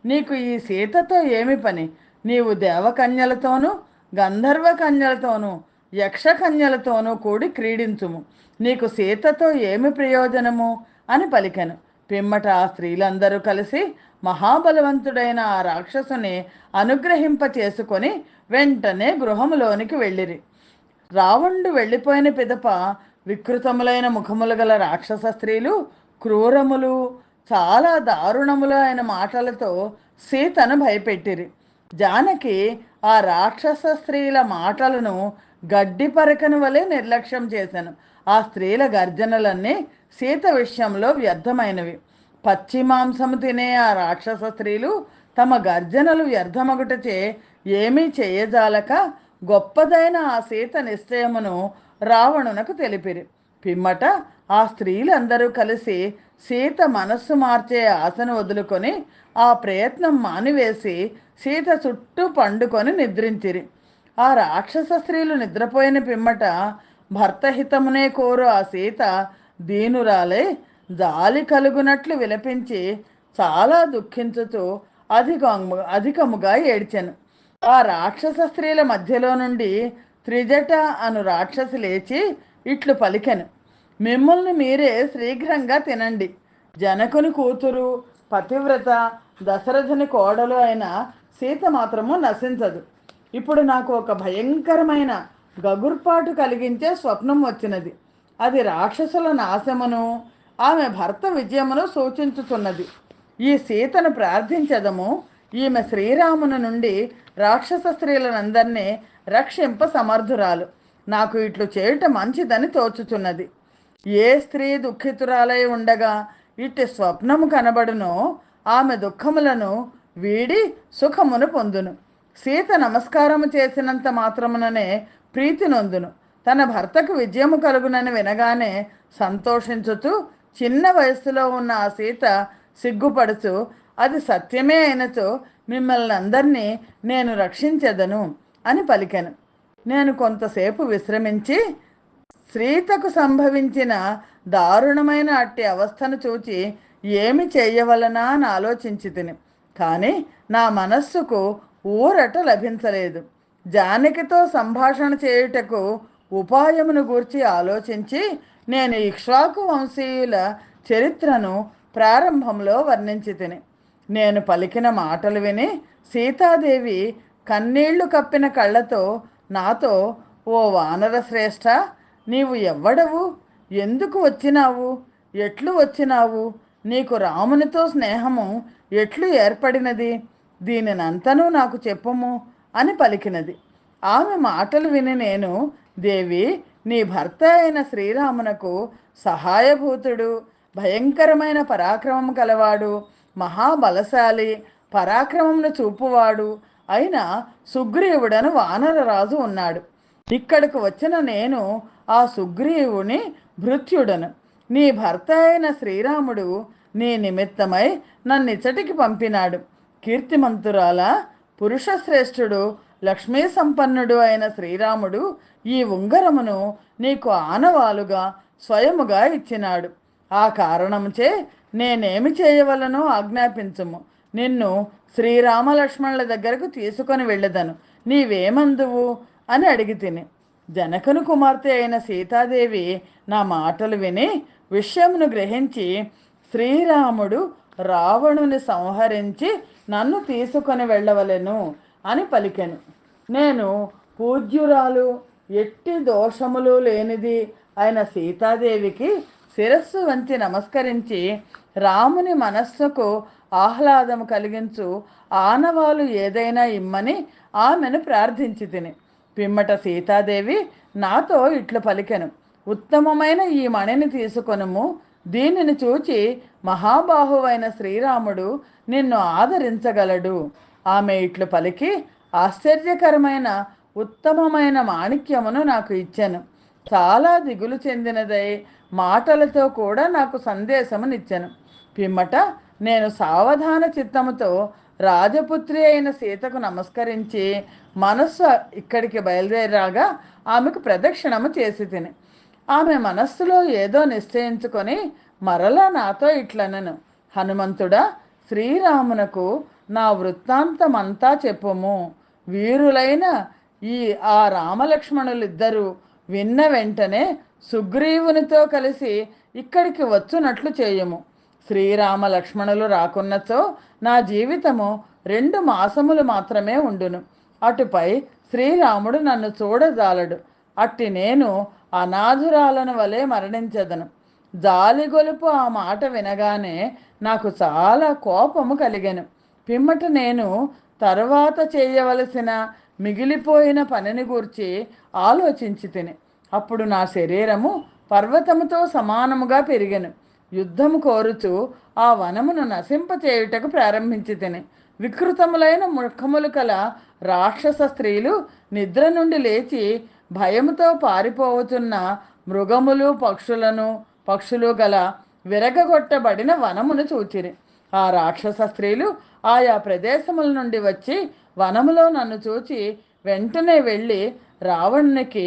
నీకు ఈ సీతతో ఏమి పని? నీవు దేవకన్యలతోనూ గంధర్వ కన్యలతోనూ యక్ష కన్యలతోనూ కూడి క్రీడించుము. నీకు సీతతో ఏమి ప్రయోజనము అని పలికెను. పిమ్మట ఆ స్త్రీలందరూ కలిసి మహాబలవంతుడైన ఆ రాక్షసుని అనుగ్రహింప చేసుకొని వెంటనే గృహములోనికి వెళ్ళిరి. రావణుడు వెళ్ళిపోయిన పిదప వికృతములైన ముఖములు గల రాక్షస స్త్రీలు క్రూరములు, చాలా దారుణములు అయిన మాటలతో సీతను భయపెట్టిరి. జానకి ఆ రాక్షస స్త్రీల మాటలను గడ్డి పరకను వలె నిర్లక్ష్యం చేశాను. ఆ స్త్రీల గర్జనలన్నీ సీత విషయంలో వ్యర్థమైనవి. పచ్చి మాంసము తినే ఆ రాక్షస స్త్రీలు తమ గర్జనలు వ్యర్థమగుటచే ఏమీ చేయజాలక గొప్పదైన ఆ సీత నిశ్చయమును రావణునకు తెలిపిరి. పిమ్మట ఆ స్త్రీలందరూ కలిసి సీత మనస్సు మార్చే ఆశను వదులుకొని ఆ ప్రయత్నం మానివేసి సీత చుట్టూ పండుకొని నిద్రించిరి. ఆ రాక్షస స్త్రీలు నిద్రపోయిన పిమ్మట భర్త హితమునే కోరు ఆ సీత దీనురాలై జాలి కలుగునట్లు విలపించి చాలా దుఃఖించుతూ అధికముగా ఏడ్చెను. ఆ రాక్షస స్త్రీల మధ్యలో నుండి త్రిజట అను రాక్షసి లేచి ఇట్లు పలికెను: మిమ్మల్ని మీరే శీఘ్రంగా తినండి. జనకుని కూతురు, పతివ్రత, దశరథుని కోడలు అయిన సీత మాత్రము నశించదు. ఇప్పుడు నాకు ఒక భయంకరమైన గగుర్పాటు కలిగించే స్వప్నం వచ్చినది. అది రాక్షసుల నాశమును ఆమె భర్త విజయమును సూచించుతున్నది. ఈ సీతను ప్రార్థించదము. ఈమె శ్రీరాముని నుండి రాక్షస స్త్రీలనందరినీ రక్షింప సమర్థురాలు. నాకు ఇట్లు చేయుట మంచిదని తోచుచున్నది. ఏ స్త్రీ దుఃఖితురాలై ఉండగా ఇట్టి స్వప్నము కనబడునో ఆమె దుఃఖములను వీడి సుఖమును పొందును. సీత నమస్కారము చేసినంత మాత్రముననే ప్రీతి నొందును. తన భర్తకు విజయము కలుగునని వినగానే సంతోషించుతూ చిన్న వయస్సులో ఉన్న ఆ సీత సిగ్గుపడుచు, అది సత్యమే అయినచో మిమ్మల్ని అందరినీ నేను రక్షించెదను అని పలికెను. నేను కొంతసేపు విశ్రమించి సీతకు సంభవించిన దారుణమైన అట్టి అవస్థను చూచి ఏమి చేయవలనా అని ఆలోచించి తిని, కానీ నా మనస్సుకు ఊరట లభించలేదు. జానకితో సంభాషణ చేయుటకు ఉపాయమును గూర్చి ఆలోచించి నేను ఇక్ష్వాకు వంశీయుల చరిత్రను ప్రారంభంలో వర్ణించి తిని, నేను పలికిన మాటలు విని సీతాదేవి కన్నీళ్లు కప్పిన కళ్ళతో నాతో, ఓ వానర శ్రేష్ఠ, నీవు ఎవ్వడవు? ఎందుకు వచ్చినావు? ఎట్లు వచ్చినావు? నీకు రామునితో స్నేహము ఎట్లు ఏర్పడినది? దీనినంతనూ నాకు చెప్పుము అని పలికినది. ఆమె మాటలు విని నేను, దేవి, నీ భర్త అయిన శ్రీరామునకు సహాయభూతుడు, భయంకరమైన పరాక్రమం కలవాడు, మహాబలశాలి, పరాక్రమమును చూపువాడు అయిన సుగ్రీవుడను వానరరాజు ఉన్నాడు. ఇక్కడకు వచ్చిన నేను ఆ సుగ్రీవుని భృత్యుడను. నీ భర్త అయిన శ్రీరాముడు నీ నిమిత్తమై నన్నిచ్చటికి పంపినాడు. కీర్తిమంతురాల, పురుషశ్రేష్ఠుడు, లక్ష్మీ సంపన్నుడు అయిన శ్రీరాముడు ఈ ఉంగరమును నీకు ఆనవాలుగా స్వయముగా ఇచ్చినాడు. ఆ కారణముచే నేనేమి చేయవలనో ఆజ్ఞాపించుము. నిన్ను శ్రీరామలక్ష్మణుల దగ్గరకు తీసుకొని వెళ్ళదను. నీవేమందువు అని అడిగి తిని, జనకుని కుమార్తె అయిన సీతాదేవి నా మాటలు విని విషయమును గ్రహించి, శ్రీరాముడు రావణుని సంహరించి నన్ను తీసుకొని వెళ్ళవలెను అని పలికెను. నేను పూజ్యురాలు, ఎట్టి దోషములు లేనిది అయిన సీతాదేవికి శిరస్సు వంచి నమస్కరించి రాముని మనస్సుకు ఆహ్లాదము కలిగించు ఆనవాలు ఏదైనా ఇమ్మని ఆమెను ప్రార్థించి తిని, పిమ్మట సీతాదేవి నాతో ఇట్లు పలికెను: ఉత్తమమైన ఈ మణిని తీసుకొనుము. దీనిని చూచి మహాబాహువైన శ్రీరాముడు నిన్ను ఆదరించగలడు. ఆమె ఇట్లు పలికి ఆశ్చర్యకరమైన ఉత్తమమైన మాణిక్యమును నాకు ఇచ్చెను. చాలా దిగులు చెందినదై మాటలతో కూడా నాకు సందేశమునిచ్చెను. పిమ్మట నేను సావధాన చిత్తముతో రాజపుత్రి అయిన సీతకు నమస్కరించి మనస్సు ఇక్కడికి బయలుదేరాగా ఆమెకు ప్రదక్షిణము చేసి తిని, ఆమె మనస్సులో ఏదో నిశ్చయించుకొని మరలా నాతో ఇట్లనెను: హనుమంతుడా, శ్రీరామునకు నా వృత్తాంతమంతా చెప్పుము. వీరులైన ఈ ఆ రామలక్ష్మణులిద్దరూ విన్న వెంటనే సుగ్రీవునితో కలిసి ఇక్కడికి వచ్చునట్లు చేయము. శ్రీరామ లక్ష్మణులు రాకున్నచో నా జీవితము 2 మాసములు మాత్రమే ఉండును. అటుపై శ్రీరాముడు నన్ను చూడజాలడు. అట్టి నేను అనాథురాలను వలె మరణించదను. జాలిగొలుపు ఆ మాట వినగానే నాకు చాలా కోపము కలిగెను. పిమ్మట నేను తరువాత చేయవలసిన మిగిలిపోయిన పనిని గూర్చి ఆలోచించి తిని, అప్పుడు నా శరీరము పర్వతముతో సమానముగా పెరిగెను. యుద్ధము కోరుచు ఆ వనమును నశింపచేయుటకు ప్రారంభించి తిని, వికృతములైన ముఖములు కల రాక్షస స్త్రీలు నిద్ర నుండి లేచి భయముతో పారిపోవచున్న మృగములు పక్షులు గల విరగగొట్టబడిన వనమును చూచిరి. ఆ రాక్షస స్త్రీలు ఆయా ప్రదేశముల నుండి వచ్చి వనములో నన్ను చూచి వెంటనే వెళ్ళి రావణునికి,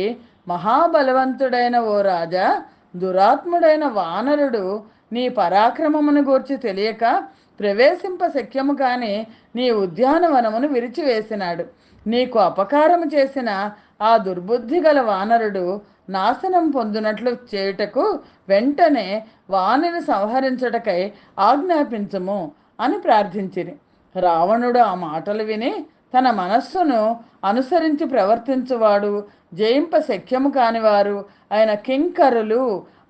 మహాబలవంతుడైన ఓ రాజా, దురాత్ముడైన వానరుడు నీ పరాక్రమమును గూర్చి తెలియక ప్రవేశింప శక్యము కాని నీ ఉద్యానవనమును విరిచివేసినాడు. నీకు అపకారము చేసిన ఆ దుర్బుద్ధి గల వానరుడు నాశనం పొందినట్లు చేయుటకు వెంటనే వానిని సంహరించుటకై ఆజ్ఞాపించుము అని ప్రార్థించిరి. రావణుడు ఆ మాటలు విని తన మనస్సును అనుసరించి ప్రవర్తించువాడు, జయింప శక్యము కానివారు అయిన కింకరులు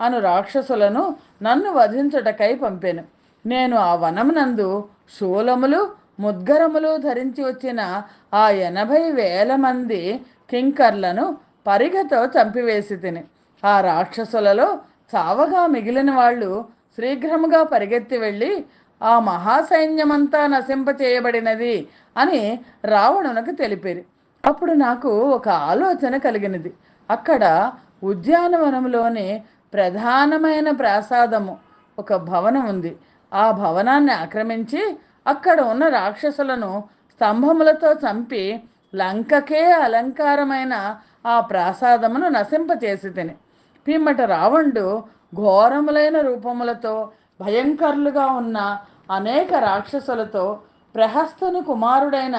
అను రాక్షసులను నన్ను వధించుటకై పంపెను. నేను ఆ వనమునందు శూలములు ముద్గరములు ధరించి వచ్చిన ఆ 80,000 మంది కింకర్లను పరిగతో చంపివేసి తిని, ఆ రాక్షసులలో చావగా మిగిలిన వాళ్ళు శీఘ్రముగా పరిగెత్తి వెళ్ళి ఆ మహాసైన్యమంతా నశింపచేయబడినది అని రావణునకు తెలిపిరి. అప్పుడు నాకు ఒక ఆలోచన కలిగినది. అక్కడ ఉద్యానవనంలోని ప్రధానమైన ప్రాసాదము ఒక భవనం ఉంది. ఆ భవనాన్ని ఆక్రమించి అక్కడ ఉన్న రాక్షసులను స్తంభములతో చంపి లంకకే అలంకారమైన ఆ ప్రాసాదమును నశింపచేసి తిని, పిమ్మట రావణుడు ఘోరములైన రూపములతో భయంకరులుగా ఉన్న అనేక రాక్షసులతో ప్రహస్తుని కుమారుడైన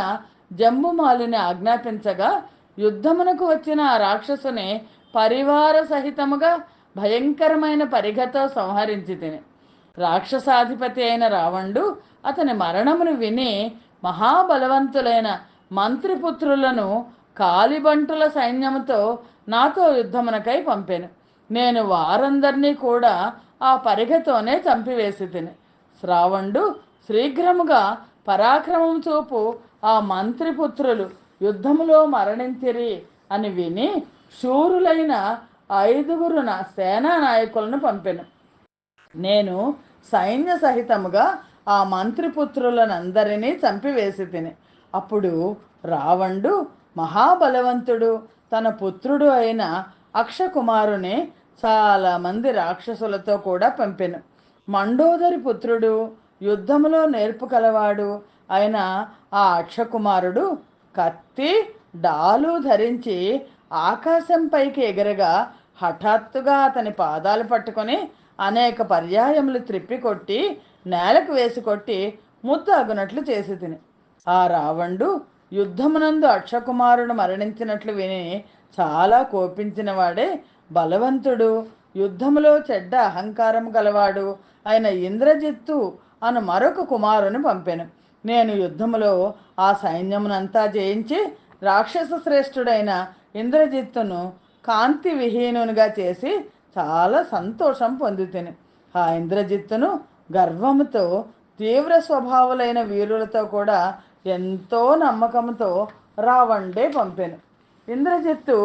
జంబుమాలిని ఆజ్ఞాపించగా యుద్ధమునకు వచ్చిన ఆ రాక్షసుని పరివార సహితముగా భయంకరమైన పరిగతో సంహరించి తిని, రాక్షసాధిపతి అయిన రావణుడు అతని మరణమును విని మహాబలవంతులైన మంత్రిపుత్రులను కాలిబంటుల సైన్యముతో నాతో యుద్ధమునకై పంపెను. నేను వారందరినీ కూడా ఆ పరిగతోనే చంపివేసి తిని, రావణుడు శీఘ్రముగా పరాక్రమం చూపు ఆ మంత్రిపుత్రులు యుద్ధములో మరణించిరి అని విని శూరులైన 5 సేనా నాయకులను పంపెను. నేను సైన్య సహితముగా ఆ మంత్రిపుత్రులనందరినీ చంపివేసి తిని, అప్పుడు రావణుడు మహాబలవంతుడు తన పుత్రుడు అయిన అక్షకుమారుని చాలామంది రాక్షసులతో కూడా పంపెను. మండోదరి పుత్రుడు, యుద్ధములో నేర్పు కలవాడు అయిన ఆ అక్షకుమారుడు కత్తి డాలు ధరించి ఆకాశంపైకి ఎగరగా హఠాత్తుగా అతని పాదాలు పట్టుకొని అనేక పర్యాయములు త్రిప్పికొట్టి నేలకు వేసి కొట్టి ముద్దాగునట్లు చేసి తిని, ఆ రావణుడు యుద్ధమునందు అక్షకుమారుడు మరణించినట్లు విని చాలా కోపించిన వాడే బలవంతుడు, యుద్ధములో చెడ్డ అహంకారం గలవాడు అయిన ఇంద్రజిత్తు అను మరొక కుమారుని పంపెను. నేను యుద్ధములో ఆ సైన్యమునంతా జయించి రాక్షస శ్రేష్ఠుడైన ఇంద్రజిత్తును కాంతి విహీనునిగా చేసి చాలా సంతోషం పొందితిని. ఆ ఇంద్రజిత్తును గర్వముతో తీవ్ర స్వభావులైన వీరులతో కూడా ఎంతో నమ్మకంతో రావణుడే పంపెను. ఇంద్రజిత్తు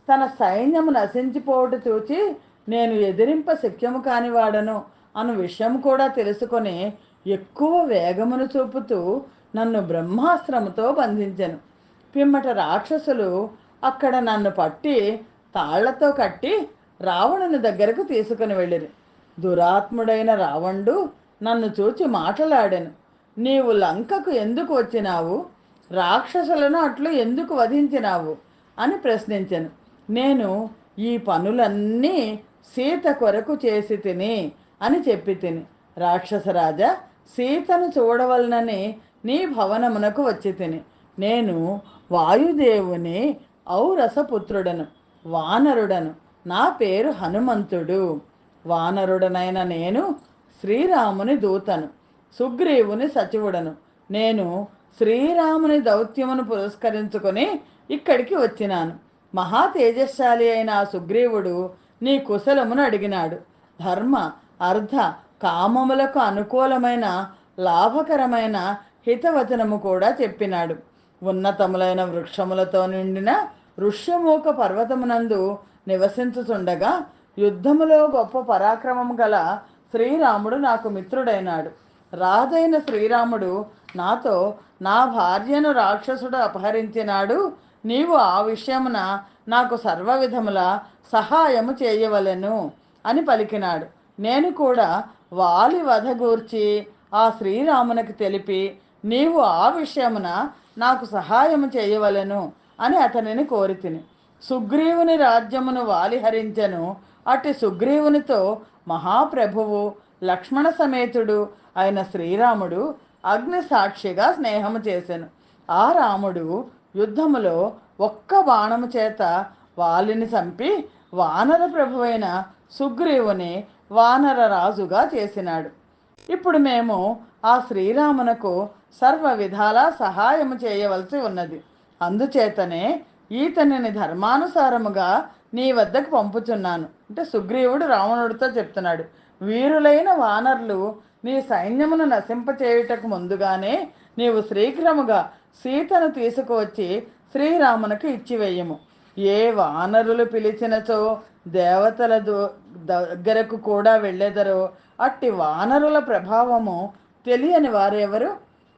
తన సైన్యము నశించిపోవట చూచి నేను ఎదిరింప శక్యము కానివాడను అను విషయం కూడా తెలుసుకొని ఎక్కువ వేగమును చూపుతూ నన్ను బ్రహ్మాస్త్రముతో బంధించెను. పిమ్మట రాక్షసులు అక్కడ నన్ను పట్టి తాళ్లతో కట్టి రావణుని దగ్గరకు తీసుకుని వెళ్ళిరి. దురాత్ముడైన రావణుడు నన్ను చూచి మాటలాడాను. నీవు లంకకు ఎందుకు వచ్చినావు? రాక్షసులను అట్లు ఎందుకు వధించినావు అని ప్రశ్నించాను. నేను ఈ పనులన్నీ సీత కొరకు చేసి తిని అని చెప్పి తిని. రాక్షసరాజా, సీతను చూడవలనని నీ భవనమునకు వచ్చి తిని. నేను వాయుదేవుని ఔరసపుత్రుడను, వానరుడను. నా పేరు హనుమంతుడు. వానరుడనైన నేను శ్రీరాముని దూతను, సుగ్రీవుని సచివుడను. నేను శ్రీరాముని దౌత్యమును పురస్కరించుకొని ఇక్కడికి వచ్చినాను. మహా తేజస్శాలి అయిన సుగ్రీవుడు నీ కుశలమును అడిగినాడు. ధర్మ అర్థ కామములకు అనుకూలమైన లాభకరమైన హితవచనము కూడా చెప్పినాడు. ఉన్నతములైన వృక్షములతో నిండిన ఋష్యమూక పర్వతమునందు నివసించుచుండగా యుద్ధములో గొప్ప పరాక్రమము గల శ్రీరాముడు నాకు మిత్రుడైనాడు. రాజైన శ్రీరాముడు నాతో నా భార్యను రాక్షసుడు అపహరించినాడు, నీవు ఆ విషయమున నాకు సర్వ విధముల సహాయము చేయవలెను అని పలికినాడు. నేను కూడా వాలి వధ గూర్చి ఆ శ్రీరామునికి తెలిపి నీవు ఆ విషయమున నాకు సహాయము చేయవలెను అని అతనిని కోరితిని. సుగ్రీవుని రాజ్యమును వాలి హరించెను. అట్టి సుగ్రీవునితో మహాప్రభువు లక్ష్మణ సమేతుడు అయిన శ్రీరాముడు అగ్ని సాక్షిగా స్నేహము చేసెను. ఆ రాముడు యుద్ధములో ఒక్క బాణము చేత వాలిని చంపి వానర ప్రభువైన సుగ్రీవుని వానర రాజుగా చేసినాడు. ఇప్పుడు మేము ఆ శ్రీరామునకు సర్వ విధాలా సహాయము చేయవలసి ఉన్నది. అందుచేతనే ఈతనిని ధర్మానుసారముగా నీ వద్దకు పంపుచున్నాను. అంటే సుగ్రీవుడు రావణుడితో చెప్తున్నాడు, వీరులైన వానరులు నీ సైన్యమును నశింపచేయుటకు ముందుగానే నీవు శీఘ్రముగా సీతను తీసుకువచ్చి శ్రీరామునకు ఇచ్చివేయము. ఏ వానరులు పిలిచినచో దేవతల దగ్గరకు కూడా వెళ్ళెదరో అట్టి వానరుల ప్రభావము తెలియని వారెవరు?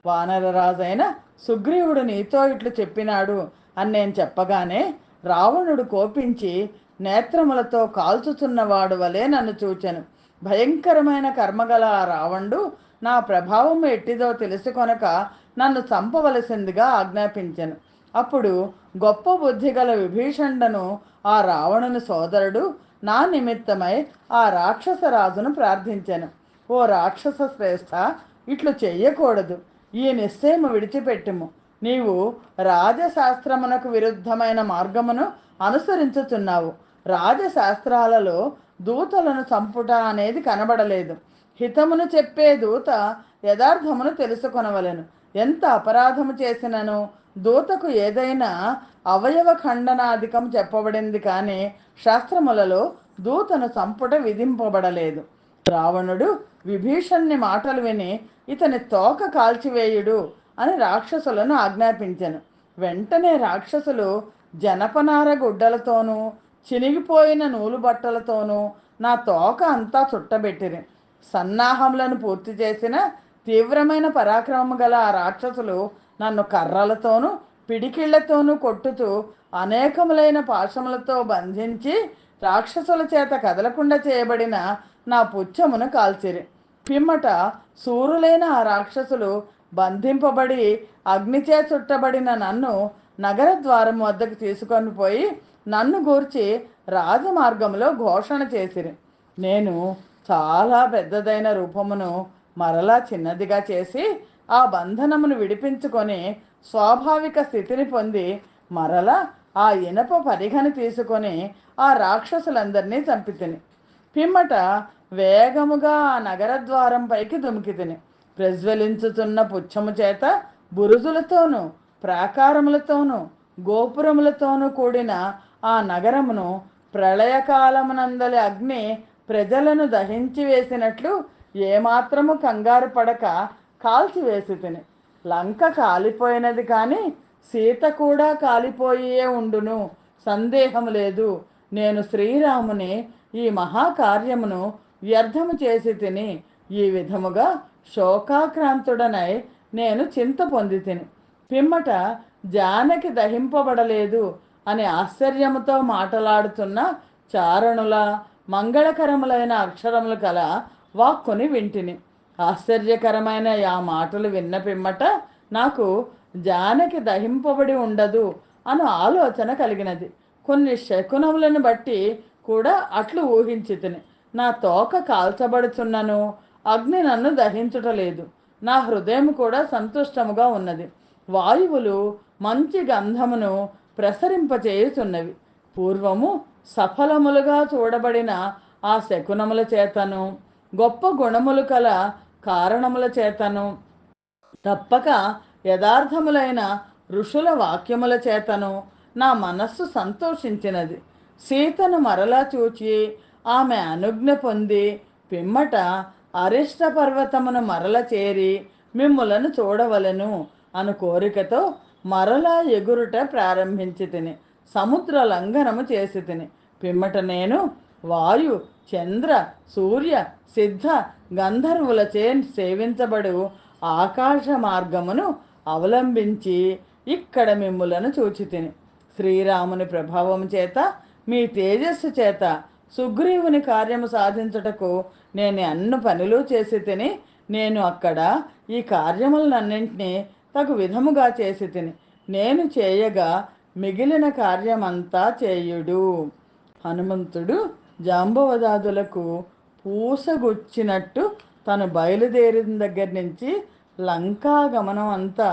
వానరరాజైన సుగ్రీవుడు నీతో ఇట్లు చెప్పినాడు అని నేను చెప్పగానే రావణుడు కోపించి నేత్రములతో కాల్చుచున్నవాడు వలె నన్ను చూచెను. భయంకరమైన కర్మగల ఆ రావణుడు నా ప్రభావం ఎట్టిదో తెలుసుకొనక నన్ను చంపవలసిందిగా ఆజ్ఞాపించెను. అప్పుడు గొప్ప బుద్ధి గల విభీషణుడను ఆ రావణుని సోదరుడు నా నిమిత్తమై ఆ రాక్షస రాజును ప్రార్థించెను. ఓ రాక్షస శ్రేష్ఠ, ఇట్లు చెయ్యకూడదు. ఈ నిశ్చయము విడిచిపెట్టుము. నీవు రాజశాస్త్రమునకు విరుద్ధమైన మార్గమును అనుసరించుతున్నావు. రాజశాస్త్రాలలో దూతలను చంపుట అనేది కనబడలేదు. హితమును చెప్పే దూత యథార్థమును తెలుసుకొనవలెను. ఎంత అపరాధము చేసినను దూతకు ఏదైనా అవయవ ఖండనాధికం చెప్పబడింది, కానీ శాస్త్రములలో దూతను చంపుట విధింపబడలేదు. రావణుడు విభీషణుని మాటలు విని ఇతని తోక కాల్చివేయుడు అని రాక్షసులను ఆజ్ఞాపించెను. వెంటనే రాక్షసులు జనపనార గుడ్డలతోనూ చినిగిపోయిన నూలు బట్టలతోనూ నా తోక అంతా చుట్టబెట్టిరి. సన్నాహములను పూర్తి చేసిన తీవ్రమైన పరాక్రమము గల ఆ రాక్షసులు నన్ను కర్రలతోనూ పిడికిళ్లతోనూ కొట్టుతూ అనేకములైన పాశములతో బంధించి రాక్షసుల చేత కదలకుండా చేయబడిన నా పుచ్చమును కాల్చిరి. పిమ్మట శూరులైన ఆ రాక్షసులు బంధింపబడి అగ్నిచే చుట్టబడిన నన్ను నగర ద్వారం వద్దకు తీసుకొని పోయి నన్ను గూర్చి రాజమార్గంలో ఘోషణ చేసిరి. నేను చాలా పెద్దదైన రూపమును మరలా చిన్నదిగా చేసి ఆ బంధనమును విడిపించుకొని స్వాభావిక స్థితిని పొంది మరలా ఆ ఇనప పరిఘని తీసుకొని ఆ రాక్షసులందరినీ చంపితిని. పిమ్మట వేగముగా ఆ నగరద్వారం పైకి దుమికితిని. ప్రజ్వలించుతున్న పుచ్చము చేత బురుజులతోనూ ప్రాకారములతోనూ గోపురములతోనూ కూడిన ఆ నగరమును ప్రళయకాలమునందలి అగ్ని ప్రజలను దహించి వేసినట్లు ఏమాత్రము కంగారు పడక కాల్చివేసి తిని. లంక కాలిపోయినది, కానీ సీత కూడా కాలిపోయే ఉండును, సందేహం లేదు. నేను శ్రీరాముని ఈ మహాకార్యమును వ్యర్థము చేసి తిని. ఈ విధముగా శోకాక్రాంతుడనై నేను చింత పొంది తిని. పిమ్మట జానకి దహింపబడలేదు అని ఆశ్చర్యముతో మాటలాడుతున్న చారణుల మంగళకరములైన అక్షరములు కల వాక్కుని వింటిని. ఆశ్చర్యకరమైన ఆ మాటలు విన్న పిమ్మట నాకు జానకి దహింపబడి ఉండదు అను ఆలోచన కలిగినది. కొన్ని శకునములను బట్టి కూడా అట్లు ఊహించితిని. నా తోక కాల్చబడుచున్నను, అగ్ని నన్ను దహించుటలేదు. నా హృదయం కూడా సంతుష్టముగా ఉన్నది. వాయువులు మంచి గంధమును ప్రసరింపచేయుచున్నవి. పూర్వము సఫలములుగా చూడబడిన ఆ శకునముల చేతను, గొప్ప గుణములు కల కారణముల చేతను, తప్పక యథార్థములైన ఋషుల వాక్యముల చేతను నా మనస్సు సంతోషించినది. సీతను మరలా చూచి ఆమె అనుజ్ఞ పొంది పిమ్మట అరిష్ట పర్వతమును మరల చేరి మిమ్ములను చూడవలెను అను కోరికతో మరలా ఎగురుట ప్రారంభించి తిని సముద్ర లంఘనము చేసి తిని. పిమ్మట నేను వాయు, చంద్ర, సూర్య, సిద్ధ గంధర్వులచే సేవించబడు ఆకాశ మార్గమును అవలంబించి ఇక్కడ మిమ్ములను చూచి తిని. శ్రీరాముని ప్రభావము చేత, మీ తేజస్సు చేత సుగ్రీవుని కార్యము సాధించుటకు నేను అన్ని పనులు చేసి తిని. నేను అక్కడ ఈ కార్యములన్నింటినీ తగు విధముగా చేసి తిని. నేను చేయగా మిగిలిన కార్యమంతా చేయుడు. హనుమంతుడు జాంబవదాదులకు పూసగుచ్చినట్టు తను బయలుదేరిన దగ్గర నుంచి లంకా గమనం అంతా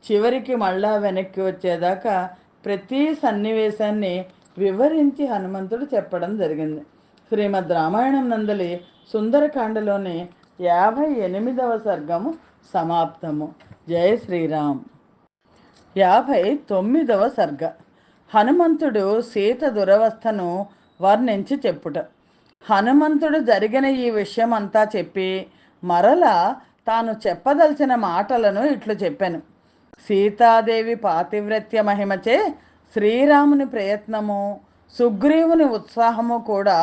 చివరికి మళ్ళా వెనక్కి వచ్చేదాకా ప్రతి సన్నివేశాన్ని వివరించి హనుమంతుడు చెప్పడం జరిగింది. శ్రీమద్ రామాయణం నందలి సుందరకాండలోని 58వ సర్గము సమాప్తము. జయ శ్రీరామ్. 59వ సర్గ. హనుమంతుడు సీత దురవస్థను వర్ణించి చెప్పుట. హనుమంతుడు జరిగిన ఈ విషయం అంతా చెప్పి మరలా తాను చెప్పదలిచిన మాటలను ఇట్లు చెప్పాను. సీతాదేవి పాతివ్రత్య మహిమచే శ్రీరాముని ప్రయత్నము, సుగ్రీవుని ఉత్సాహము కూడా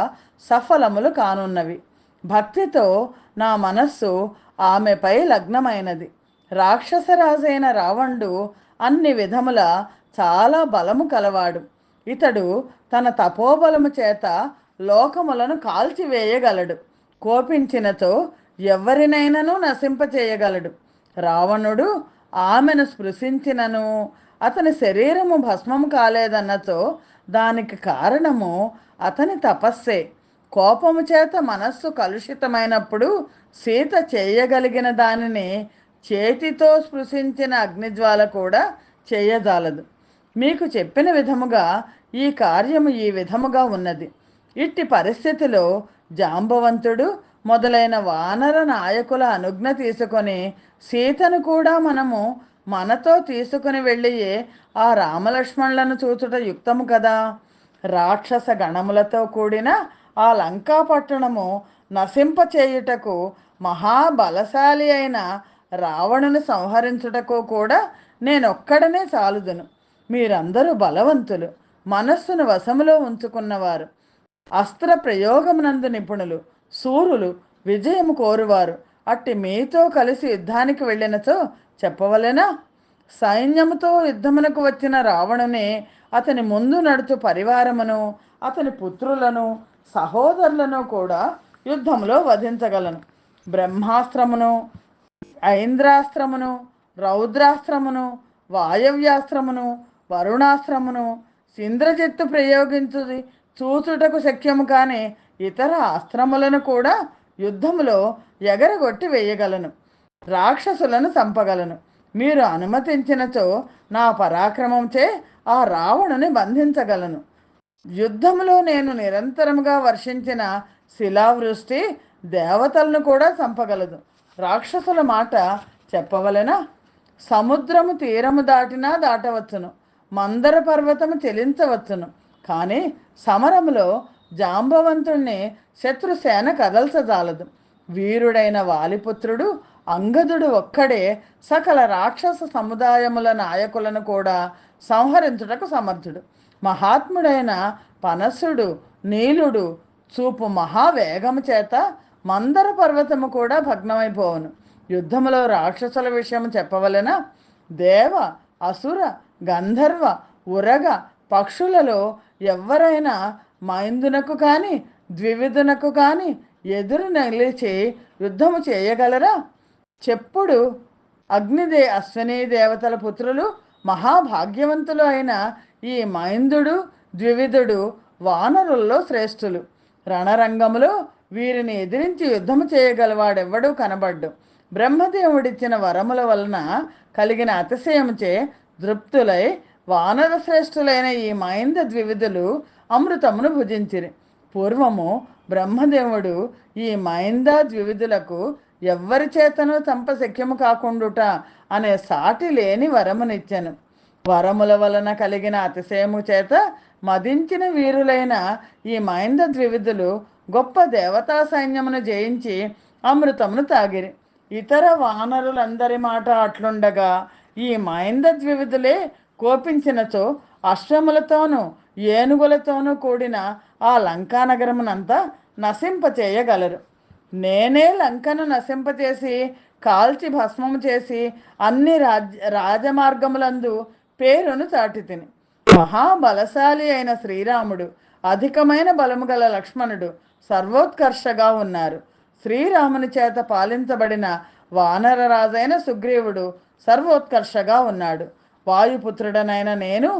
సఫలములు కానున్నవి. భక్తితో నా మనస్సు ఆమెపై లగ్నమైనది. రాక్షసరాజైన రావణుడు అన్ని విధముల చాలా బలము కలవాడు. ఇతడు తన తపోబలము చేత లోకములను కాల్చివేయగలడు. కోపించినతో ఎవరినైనాను నశింపచేయగలడు. రావణుడు ఆమెను స్పృశించినను అతని శరీరము భస్మము కాలేదన్నతో దానికి కారణము అతని తపస్సే. కోపము చేత మనస్సు కలుషితమైనప్పుడు సీత చేయగలిగిన దానిని చేతితో స్పృశించిన అగ్నిజ్వాల కూడా చేయజాలదు. మీకు చెప్పిన విధముగా ఈ కార్యము ఈ విధముగా ఉన్నది. ఇట్టి పరిస్థితిలో జాంబవంతుడు మొదలైన వానర నాయకుల అనుజ్ఞ తీసుకొని సీతను కూడా మనము మనతో తీసుకుని వెళ్ళి ఆ రామలక్ష్మణులను చూచుట యుక్తము కదా. రాక్షస గణములతో కూడిన ఆ లంకా పట్టణము నశింపచేయుటకు మహాబలశాలి అయిన రావణుని సంహరించుటకు కూడా నేనొక్కడనే చాలుదును. మీరందరూ బలవంతులు, మనస్సును వశములో ఉంచుకున్నవారు, అస్త్ర ప్రయోగమునందు నిపుణులు, సూరులు, విజయము కోరువారు. అట్టి మీతో కలిసి యుద్ధానికి వెళ్ళినచో చెప్పవలెనా? సైన్యముతో యుద్ధమునకు వచ్చిన రావణుని అతని ముందు నడుచు పరివారమును, అతని పుత్రులను, సహోదరులను కూడా యుద్ధములో వధించగలను. బ్రహ్మాస్త్రమును, ఐంద్రాస్త్రమును, రౌద్రాస్త్రమును, వాయవ్యాస్త్రమును, వరుణాస్త్రమును, ఇంద్రజిత్తు ప్రయోగించుది చూచుటకు శక్యము కాని ఇతర అస్త్రములను కూడా యుద్ధములో ఎగరగొట్టి వేయగలను. రాక్షసులను చంపగలను. మీరు అనుమతించినచో నా పరాక్రమంచే ఆ రావణుని బంధించగలను. యుద్ధములో నేను నిరంతరముగా వర్షించిన శిలావృష్టి దేవతలను కూడా చంపగలదు. రాక్షసుల మాట చెప్పవలెనా? సముద్రము తీరము దాటినా దాటవచ్చును, మందర పర్వతము చెలించవచ్చును, కానీ సమరములో జాంబవంతుణ్ణి శత్రుసేన కదల్చజాలదు. వీరుడైన వాలిపుత్రుడు అంగదుడు ఒక్కడే సకల రాక్షస సముదాయముల నాయకులను కూడా సంహరించుటకు సమర్థుడు. మహాత్ముడైన పనసుడు, నీలుడు చూపు మహావేగము చేత మందర పర్వతము కూడా భగ్నమైపోవును. యుద్ధములో రాక్షసుల విషయం చెప్పవలెనా? దేవ, అసుర, గంధర్వ, ఉరగ, పక్షులలో ఎవరైనా మైందునకు కానీ ద్వివిధునకు కానీ ఎదురు నిలిచి యుద్ధము చేయగలరా? చెప్పుడు అశ్విని దేవతల పుత్రులు మహాభాగ్యవంతులు అయిన ఈ మైందుడు ద్వివిధుడు వానరుల్లో శ్రేష్ఠులు. రణరంగములో వీరిని ఎదిరించి యుద్ధము చేయగలవాడెవ్వడూ కనబడ్డు. బ్రహ్మదేవుడిచ్చిన వరముల వలన కలిగిన అతిశయముచే దృప్తులై వానర శ్రేష్ఠులైన ఈ మైంద ద్వివిధులు అమృతమును భుజించిరి. పూర్వము బ్రహ్మదేవుడు ఈ మైంద ద్వివిధులకు ఎవ్వరి చేతను చంపశక్యము కాకుండుట అనే సాటి లేని వరమునిచ్చెను. వరముల వలన కలిగిన అతిశయము చేత మదించిన వీరులైన ఈ మైంద ద్వివిధులు గొప్ప దేవతా సైన్యమును జయించి అమృతమును తాగిరి. ఇతర వానరులందరి మాట అట్లుండగా ఈ మైంద ద్వివిధులే కోపించినచో అశ్వములతోనూ ఏనుగులతోనూ కూడిన ఆ లంకానగరమునంతా నశింపచేయగలరు. నేనే లంకను నశింపచేసి కాల్చి భస్మము చేసి అన్ని రాజమార్గములందు పేరును చాటి తిని. మహాబలశాలి అయిన శ్రీరాముడు, అధికమైన బలము గల లక్ష్మణుడు సర్వోత్కర్షగా ఉన్నారు. శ్రీరాముని చేత పాలించబడిన వానర రాజైన సుగ్రీవుడు సర్వోత్కర్షగా ఉన్నాడు. వాయుపుత్రుడనైన నేను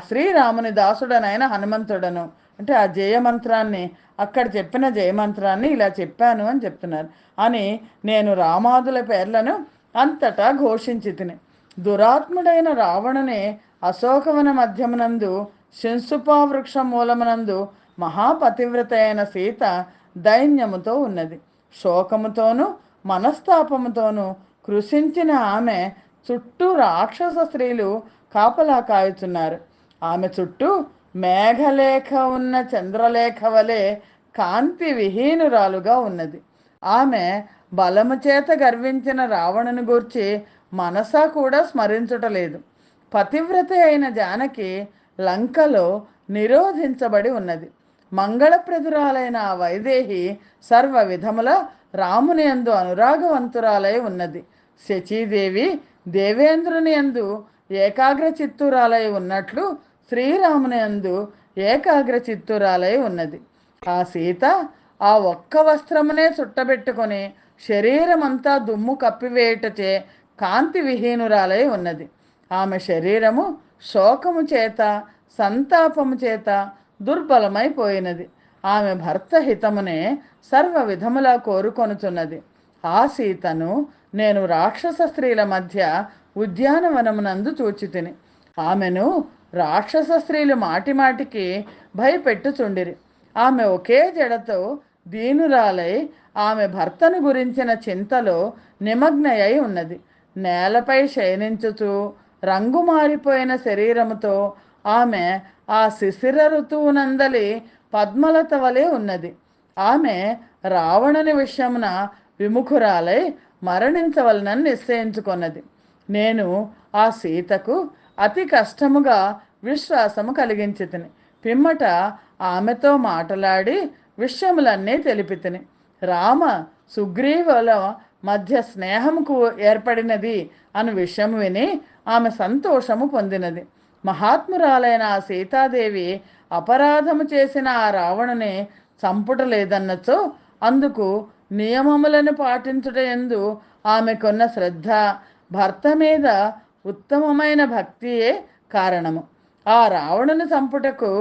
శ్రీరాముని దాసుడనైన హనుమంతుడను. అంటే ఆ జయమంత్రాన్ని, అక్కడ చెప్పిన జయమంత్రాన్ని ఇలా చెప్పాను అని చెప్తున్నారు. అని నేను రామాదుల పేర్లను అంతటా ఘోషించి తిని. దురాత్ముడైన రావణుని అశోకవన మధ్యమునందు శంసుపా వృక్ష మూలమునందు మహాపతివ్రత అయిన సీత దైన్యముతో ఉన్నది. శోకముతోనూ మనస్తాపముతోనూ కృషించిన ఆమె చుట్టూ రాక్షస స్త్రీలు కాపలా కాయుచున్నారు. ఆమె చుట్టూ మేఘలేఖ ఉన్న చంద్రలేఖ వలె కాంతి విహీనురాలుగా ఉన్నది. ఆమె బలము చేత గర్వించిన రావణుని గూర్చి మనసా కూడా స్మరించుటలేదు. పతివ్రత అయిన జానకి లంకలో నిరోధించబడి ఉన్నది. మంగళప్రదురాలైన ఆ వైదేహి సర్వ విధముల రాముని యందు అనురాగవంతురాలై ఉన్నది. శచీదేవి దేవేంద్రుని యందు ఏకాగ్ర చిత్తురాలై ఉన్నట్లు శ్రీరాముని యందు ఏకాగ్ర చిత్తురాలై ఉన్నది. ఆ సీత ఆ ఒక్క వస్త్రమునే చుట్టబెట్టుకొని శరీరమంతా దుమ్ము కప్పివేయుటచే కాంతి విహీనురాలై ఉన్నది. ఆమె శరీరము శోకము చేత సంతాపము చేత దుర్బలమైపోయినది. ఆమె భర్త హితమునే సర్వ విధములా కోరుకొనుచున్నది. ఆ సీతను నేను రాక్షస స్త్రీల మధ్య ఉద్యానవనమునందు చూచితిని. ఆమెను రాక్షస స్త్రీలు మాటిమాటికి భయపెట్టుచుండిరి. ఆమె ఒకే జడతో దీనురాలై ఆమె భర్తను గురించిన చింతలో నిమగ్నయై ఉన్నది. నేలపై శయనించుచు రంగు మారిపోయిన శరీరముతో ఆమె ఆ శిశిర ఋతువునందలి పద్మలత వలె ఉన్నది. ఆమె రావణుని విషయమున విముఖురాలై మరణించవలనని నిశ్చయించుకొన్నది. నేను ఆ సీతకు అతి కష్టముగా విశ్వాసము కలిగించితిని. పిమ్మట ఆమెతో మాట్లాడి విషయములన్నీ తెలిపితిని. రామ సుగ్రీవుల మధ్య స్నేహముకు ఏర్పడినది అను విషయం విని ఆమె సంతోషము పొందినది. మహాత్మురాలైన ఆ సీతాదేవి అపరాధము చేసిన ఆ రావణుని చంపుట లేదన్నచో అందుకు నియమములను పాటించుట యందు ఆమెకున్న శ్రద్ధ, భర్త మీద ఉత్తమమైన భక్తియే కారణము. ఆ రావణుని చంపుటకు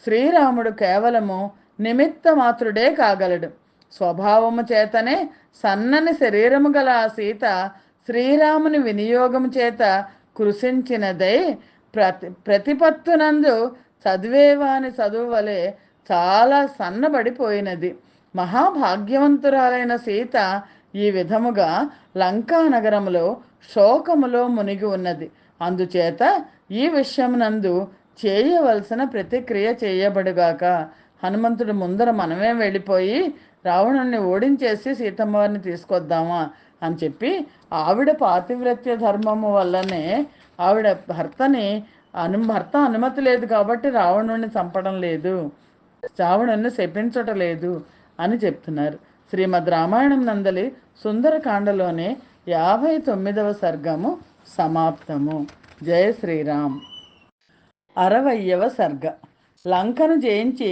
శ్రీరాముడు కేవలము నిమిత్త మాత్రుడే కాగలడు. స్వభావము చేతనే సన్నని శరీరము గల ఆ సీత శ్రీరాముని వినియోగము చేత కృషించినదై ప్రతిపత్తునందు చదివేవాని చదువు వలె చాలా సన్నబడిపోయినది. మహాభాగ్యవంతురాలైన సీత ఈ విధముగా లంకా నగరములో శోకములో మునిగి ఉన్నది. అందుచేత ఈ విషయమునందు చేయవలసిన ప్రతిక్రియ చేయబడుగాక. హనుమంతుడు ముందర మనమే వెళ్ళిపోయి రావణుణ్ణి ఓడించేసి సీతమ్మవారిని తీసుకొద్దామా అని చెప్పి ఆవిడ పాతివ్రత్య ధర్మము వల్లనే ఆవిడ భర్త అనుమతి లేదు కాబట్టి రావణుణ్ణి చంపడం లేదు, రావణుణ్ణి శపించటలేదు అని చెప్తున్నారు. శ్రీమద్ రామాయణం నందలి సుందరకాండలోనే 59వ సర్గము సమాప్తము. జయ శ్రీరామ్. 60వ సర్గ. లంకను జయించి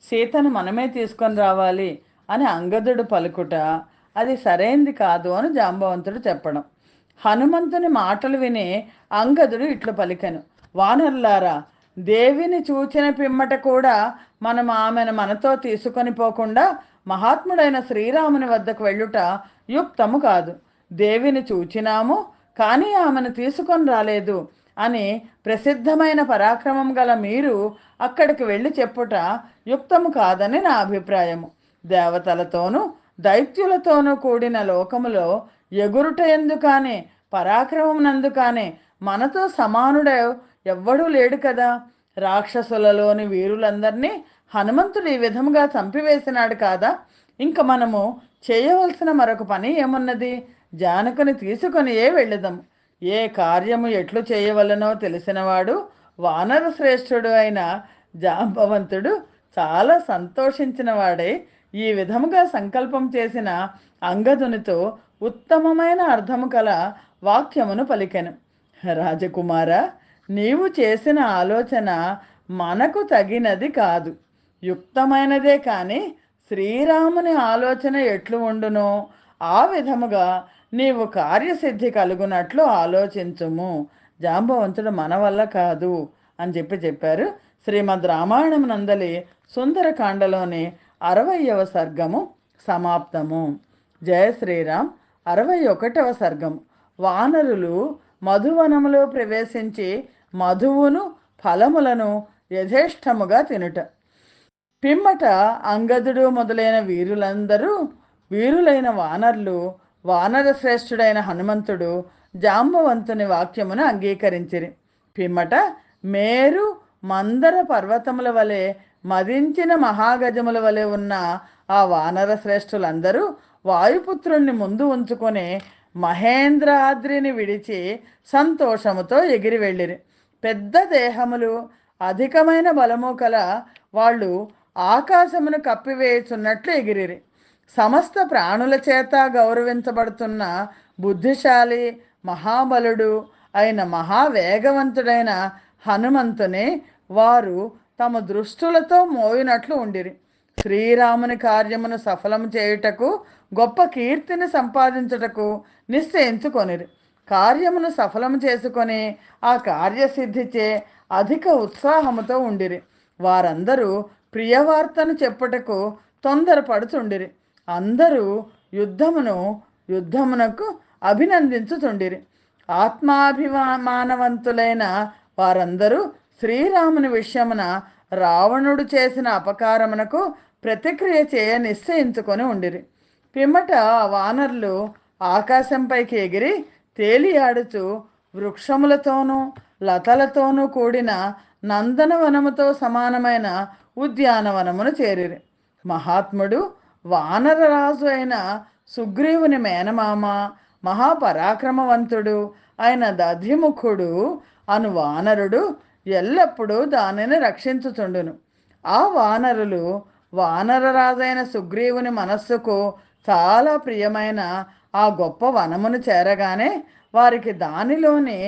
సీతను మనమే తీసుకొని రావాలి అని అంగదుడు పలుకుట అది సరైంది కాదు అని జాంబవంతుడు చెప్పడం. హనుమంతుని మాటలు విని అంగదుడు ఇట్లు పలికెను: వానరులారా, దేవిని చూచిన పిమ్మట కూడా మనం ఆమెను మనతో తీసుకొని పోకుండా మహాత్ముడైన శ్రీరాముని వద్దకు వెళ్ళుట యుక్తము కాదు. దేవిని చూచినాము, కానీ ఆమెను తీసుకొని రాలేదు అని ప్రసిద్ధమైన పరాక్రమం గల మీరు అక్కడికి వెళ్ళి చెప్పుట యుక్తము కాదని నా అభిప్రాయము. దేవతలతోనూ దైత్యులతోనూ కూడిన లోకములో ఎగురుట ఎందుకానే, పరాక్రమం నందుకానే మనతో సమానుడే ఎవ్వడూ లేడు కదా. రాక్షసులలోని వీరులందరినీ హనుమంతుడు ఈ విధముగా చంపివేసినాడు కాదా. ఇంక మనము చేయవలసిన మరొక పని ఏమున్నది? జానకుని తీసుకొనియే వెళ్ళదాము. ఏ కార్యము ఎట్లు చేయవలనో తెలిసినవాడు వానర శ్రేష్ఠుడు అయిన జాంబవంతుడు చాలా సంతోషించిన వాడే ఈ విధముగా సంకల్పం చేసిన అంగదునితో ఉత్తమమైన అర్థము కల వాక్యమును పలికెను. రాజకుమార, నీవు చేసిన ఆలోచన మనకు తగినది కాదు, యుక్తమైనదే. కానీ శ్రీరాముని ఆలోచన ఎట్లు ఉండునో ఆ విధముగా నీవు కార్యసిద్ధి కలుగునట్లు ఆలోచించుము. జాంబవంతుడు మన వల్ల కాదు అని చెప్పారు. శ్రీమద్ రామాయణం నందలి సుందరకాండలోని 60వ సర్గము సమాప్తము. జయ శ్రీరామ్. 61వ సర్గము. వానరులు మధువనములో ప్రవేశించి మధువును ఫలములను యథేష్టముగా తినుట. పిమ్మట అంగదుడు మొదలైన వీరులైన వానరులు వానర శ్రేష్ఠుడైన హనుమంతుడు జాంబవంతుని వాక్యమును అంగీకరించిరి. పిమ్మట మేరు మందర పర్వతముల వలె మదించిన మహాగజముల వలె ఉన్న ఆ వానర శ్రేష్ఠులందరూ వాయుపుత్రుణ్ణి ముందు ఉంచుకొని మహేంద్రాద్రిని విడిచి సంతోషముతో ఎగిరి వెళ్ళిరి. పెద్ద దేహములు, అధికమైన బలము కల వాళ్ళు ఆకాశమును కప్పివేయుచున్నట్లు ఎగిరిరి. సమస్త ప్రాణుల చేత గౌరవించబడుతున్న బుద్ధిశాలి మహాబలుడు అయిన మహావేగవంతుడైన హనుమంతుని వారు తమ దృష్టులతో మోయినట్లు ఉండిరి. శ్రీరాముని కార్యమును సఫలం చేయుటకు, గొప్ప కీర్తిని సంపాదించుటకు నిశ్చయించుకొనిరి. కార్యమును సఫలం చేసుకొని ఆ కార్యసిద్ధిచే అధిక ఉత్సాహముతో ఉండిరి. వారందరూ ప్రియవార్తను చెప్పుటకు తొందరపడుచుండిరి. అందరూ యుద్ధమునకు అభినందించుచుండిరి. ఆత్మాభిమానవంతులైన వారందరూ శ్రీరాముని విషయమున రావణుడు చేసిన అపకారమునకు ప్రతిక్రియ చేయ నిశ్చయించుకొని ఉండిరి. పిమ్మట వానరులు ఆకాశంపైకి ఎగిరి తేలియాడుచు వృక్షములతోనూ లతలతోనూ కూడిన నందనవనముతో సమానమైన ఉద్యానవనమును చేరిరి. మహాత్ముడు వానరరాజు అయిన సుగ్రీవుని మేనమామ, మహాపరాక్రమవంతుడు అయిన దధిముఖుడు అను వానరుడు ఎల్లప్పుడూ దానిని రక్షించుచుండును. ఆ వానరులు వానరరాజైన సుగ్రీవుని మనస్సుకు చాలా ప్రియమైన ఆ గొప్ప వనమును చేరగానే వారికి దానిలోని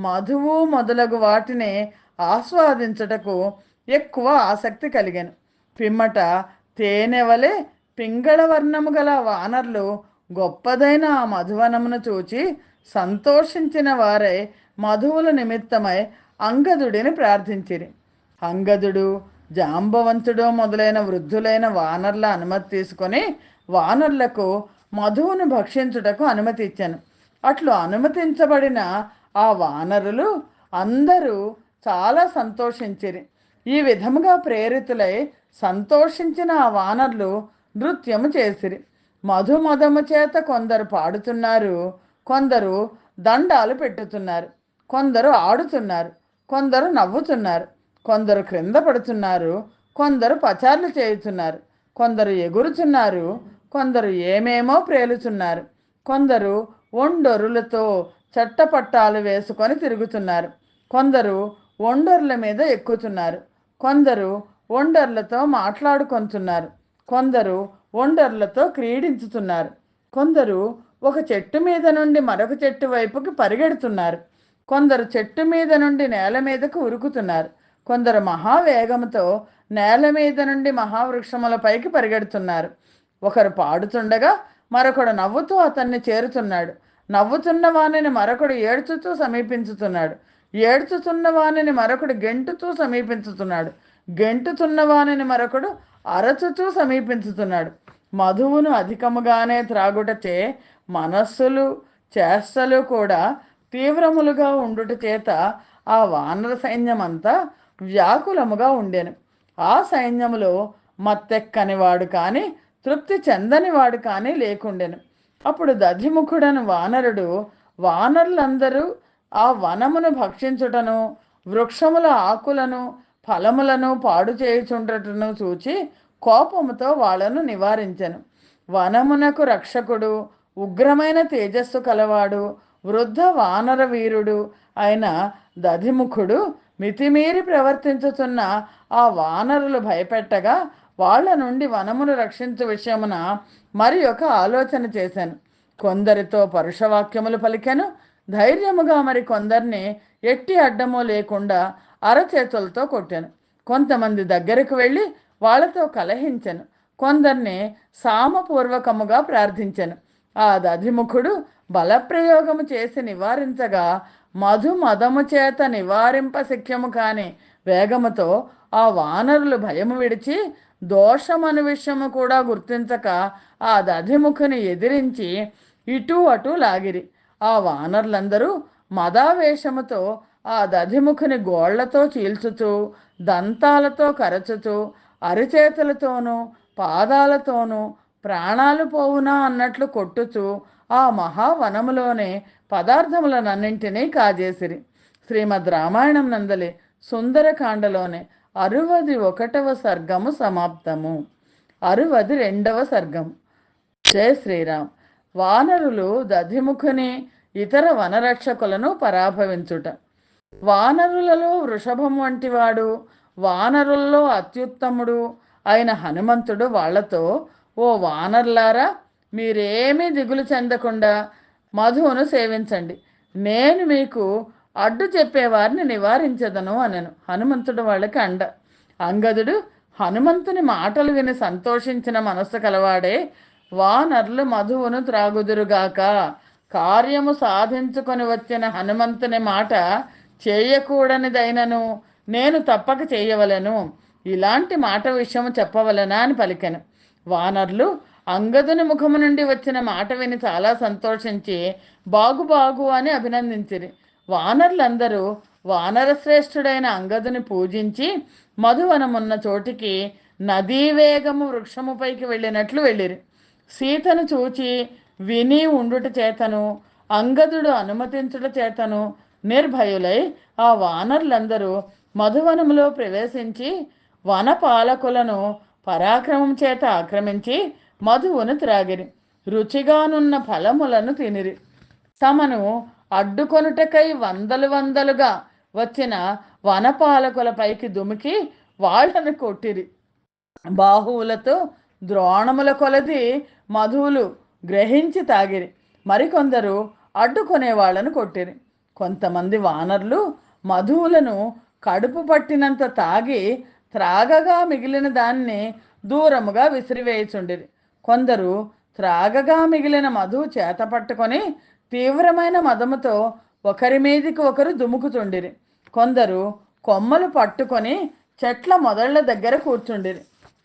మధువు మొదలగు వాటిని ఆస్వాదించుటకు ఎక్కువ ఆసక్తి కలిగాను. పిమ్మట తేనెవలే పింగళ వర్ణము గల వానర్లు గొప్పదైన ఆ మధువనమును చూచి సంతోషించిన వారై మధువుల నిమిత్తమై అంగదుడిని ప్రార్థించిరి. అంగదుడు, జాంబవంతుడు మొదలైన వృద్ధులైన వానర్ల అనుమతి తీసుకొని వానర్లకు మధువును భక్షించుటకు అనుమతి ఇచ్చాను. అట్లు అనుమతించబడిన ఆ వానరులు అందరూ చాలా సంతోషించిరి. ఈ విధముగా ప్రేరితులై సంతోషించిన ఆ వానర్లు నృత్యము చేసిరి. మధుమదము చేత కొందరు పాడుతున్నారు, కొందరు దండాలు పెట్టుతున్నారు, కొందరు ఆడుతున్నారు, కొందరు నవ్వుతున్నారు, కొందరు క్రింద పడుతున్నారు, కొందరు పచార్లు చేయుతున్నారు, కొందరు ఎగురుచున్నారు, కొందరు ఏమేమో ప్రేలుచున్నారు, కొందరు ఒండొరులతో చట్టపట్టాలు వేసుకొని తిరుగుతున్నారు, కొందరు ఒండొర్ల మీద ఎక్కుతున్నారు, కొందరు ఒండర్లతో మాట్లాడుకొంటున్నారు, కొందరు ఒండర్లతో క్రీడించుతున్నారు, కొందరు ఒక చెట్టు మీద నుండి మరొక చెట్టు వైపుకి పరిగెడుతున్నారు, కొందరు చెట్టు మీద నుండి నేల మీదకు ఉరుకుతున్నారు, కొందరు మహావేగంతో నేల మీద నుండి మహావృక్షములపైకి పరిగెడుతున్నారు. ఒకరు పాడుతుండగా మరొకడు నవ్వుతూ అతన్ని చేరుతున్నాడు. నవ్వుతున్న వానిని మరొకడు ఏడ్చుతూ సమీపించుతున్నాడు. ఏడ్చుతున్న వానిని మరొకడు గెంటుతూ సమీపించుతున్నాడు. గెంటుతున్న వానిని మరొకడు అరచుతూ సమీపించుతున్నాడు. మధువును అధికముగానే త్రాగుటచే మనస్సులు చేష్టలు కూడా తీవ్రములుగా ఉండుట చేత ఆ వానర సైన్యమంతా వ్యాకులముగా ఉండెను. ఆ సైన్యములో మత్తెక్కనివాడు కానీ తృప్తి చెందనివాడు కానీ లేకుండెను. అప్పుడు దధిముఖుడను వానరుడు వానరులందరూ ఆ వనమును భక్షించుటను వృక్షముల ఆకులను ఫలములను పాడు చేయుచుండటను చూచి కోపముతో వాళ్ళను నివారించెను. వనమునకు రక్షకుడు, ఉగ్రమైన తేజస్సు కలవాడు, వృద్ధ వానర వీరుడు అయిన దధిముఖుడు మితిమీరి ప్రవర్తించుతున్న ఆ వానరులు భయపెట్టగా వాళ్ళ నుండి వనమును రక్షించు విషయమున మరి ఒక ఆలోచన చేశాను. కొందరితో పరుషవాక్యములు పలికెను. ధైర్యముగా మరి కొందరిని ఎట్టి అడ్డము లేకుండా అరచేతులతో కొట్టాను. కొంతమంది దగ్గరకు వెళ్ళి వాళ్ళతో కలహించెను. కొందరిని సామపూర్వకముగా ప్రార్థించెను. ఆ దధిముఖుడు బలప్రయోగము చేసి నివారించగా మధుమదము చేత నివారింప శక్యము కాని వేగముతో ఆ వానరులు భయము విడిచి దోషమను విషయము కూడా గుర్తించక ఆ దధిముఖుని ఎదిరించి ఇటు అటు లాగిరి. ఆ వానరులందరూ మదావేశముతో ఆ దధిముఖుని గోళ్లతో చీల్చుతూ, దంతాలతో కరచుతూ, అరిచేతులతోనూ పాదాలతోనూ ప్రాణాలు పోవునా అన్నట్లు కొట్టుచూ ఆ మహావనములోనే పదార్థములనన్నింటినీ కాజేసిరి. శ్రీమద్ రామాయణం నందలి సుందరకాండలోనే 61వ సర్గము సమాప్తము. 62వ సర్గము. జయ శ్రీరామ్. వానరులు దధిముఖుని ఇతర వనరక్షకులను పరాభవించుట. వానరులలో వృషభం వంటివాడు, వానరుల్లో అత్యుత్తముడు అయిన హనుమంతుడు వాళ్లతో, ఓ వానర్లారా, మీరేమీ దిగులు చెందకుండా మధువును సేవించండి. నేను మీకు అడ్డు చెప్పేవారిని నివారించదను అనను. హనుమంతుడు వాళ్ళకి అండ. అంగదుడు హనుమంతుని మాటలు విని సంతోషించిన మనస్సు కలవాడే, వానర్లు మధువును త్రాగుదురుగాక. కార్యము సాధించుకొని వచ్చిన హనుమంతుని మాట చేయకూడనిదైనను నేను తప్పక చేయవలను. ఇలాంటి మాట విషయము చెప్పవలనా అని పలికెను. వానర్లు అంగదుని ముఖము నుండి వచ్చిన మాట విని చాలా సంతోషించి బాగు బాగు అని అభినందించిరి. వానర్లందరూ వానరశ్రేష్ఠుడైన అంగదుని పూజించి మధువనమున్న చోటికి నదీవేగము వృక్షముపైకి వెళ్ళినట్లు వెళ్ళిరి. సీతను చూచి విని ఉండుట చేతను అంగదుడు అనుమతించుట చేతను నిర్భయులై ఆ వానరులందరూ మధువనములో ప్రవేశించి వనపాలకులను పరాక్రమం చేత ఆక్రమించి మధువును త్రాగిరి. రుచిగానున్న ఫలములను తినిరి. తమను అడ్డుకొనుటకై వందలుగా వచ్చిన వనపాలకులపైకి దుమికి వాళ్ళను కొట్టిరి. బాహువులతో ద్రోణముల కొలది మధువులు గ్రహించి తాగిరి. మరికొందరు అడ్డుకునే వాళ్ళను కొట్టిరి. కొంతమంది వానర్లు మధువులను కడుపు పట్టినంత తాగి త్రాగగా మిగిలిన దాన్ని దూరముగా విసిరివేయుచుండిరి. కొందరు త్రాగగా మిగిలిన మధువు చేత పట్టుకొని తీవ్రమైన మదముతో ఒకరి మీదికి ఒకరు దుముకుతుండిరి. కొందరు కొమ్మలు పట్టుకొని చెట్ల మొదళ్ల దగ్గర కూర్చుండిరి.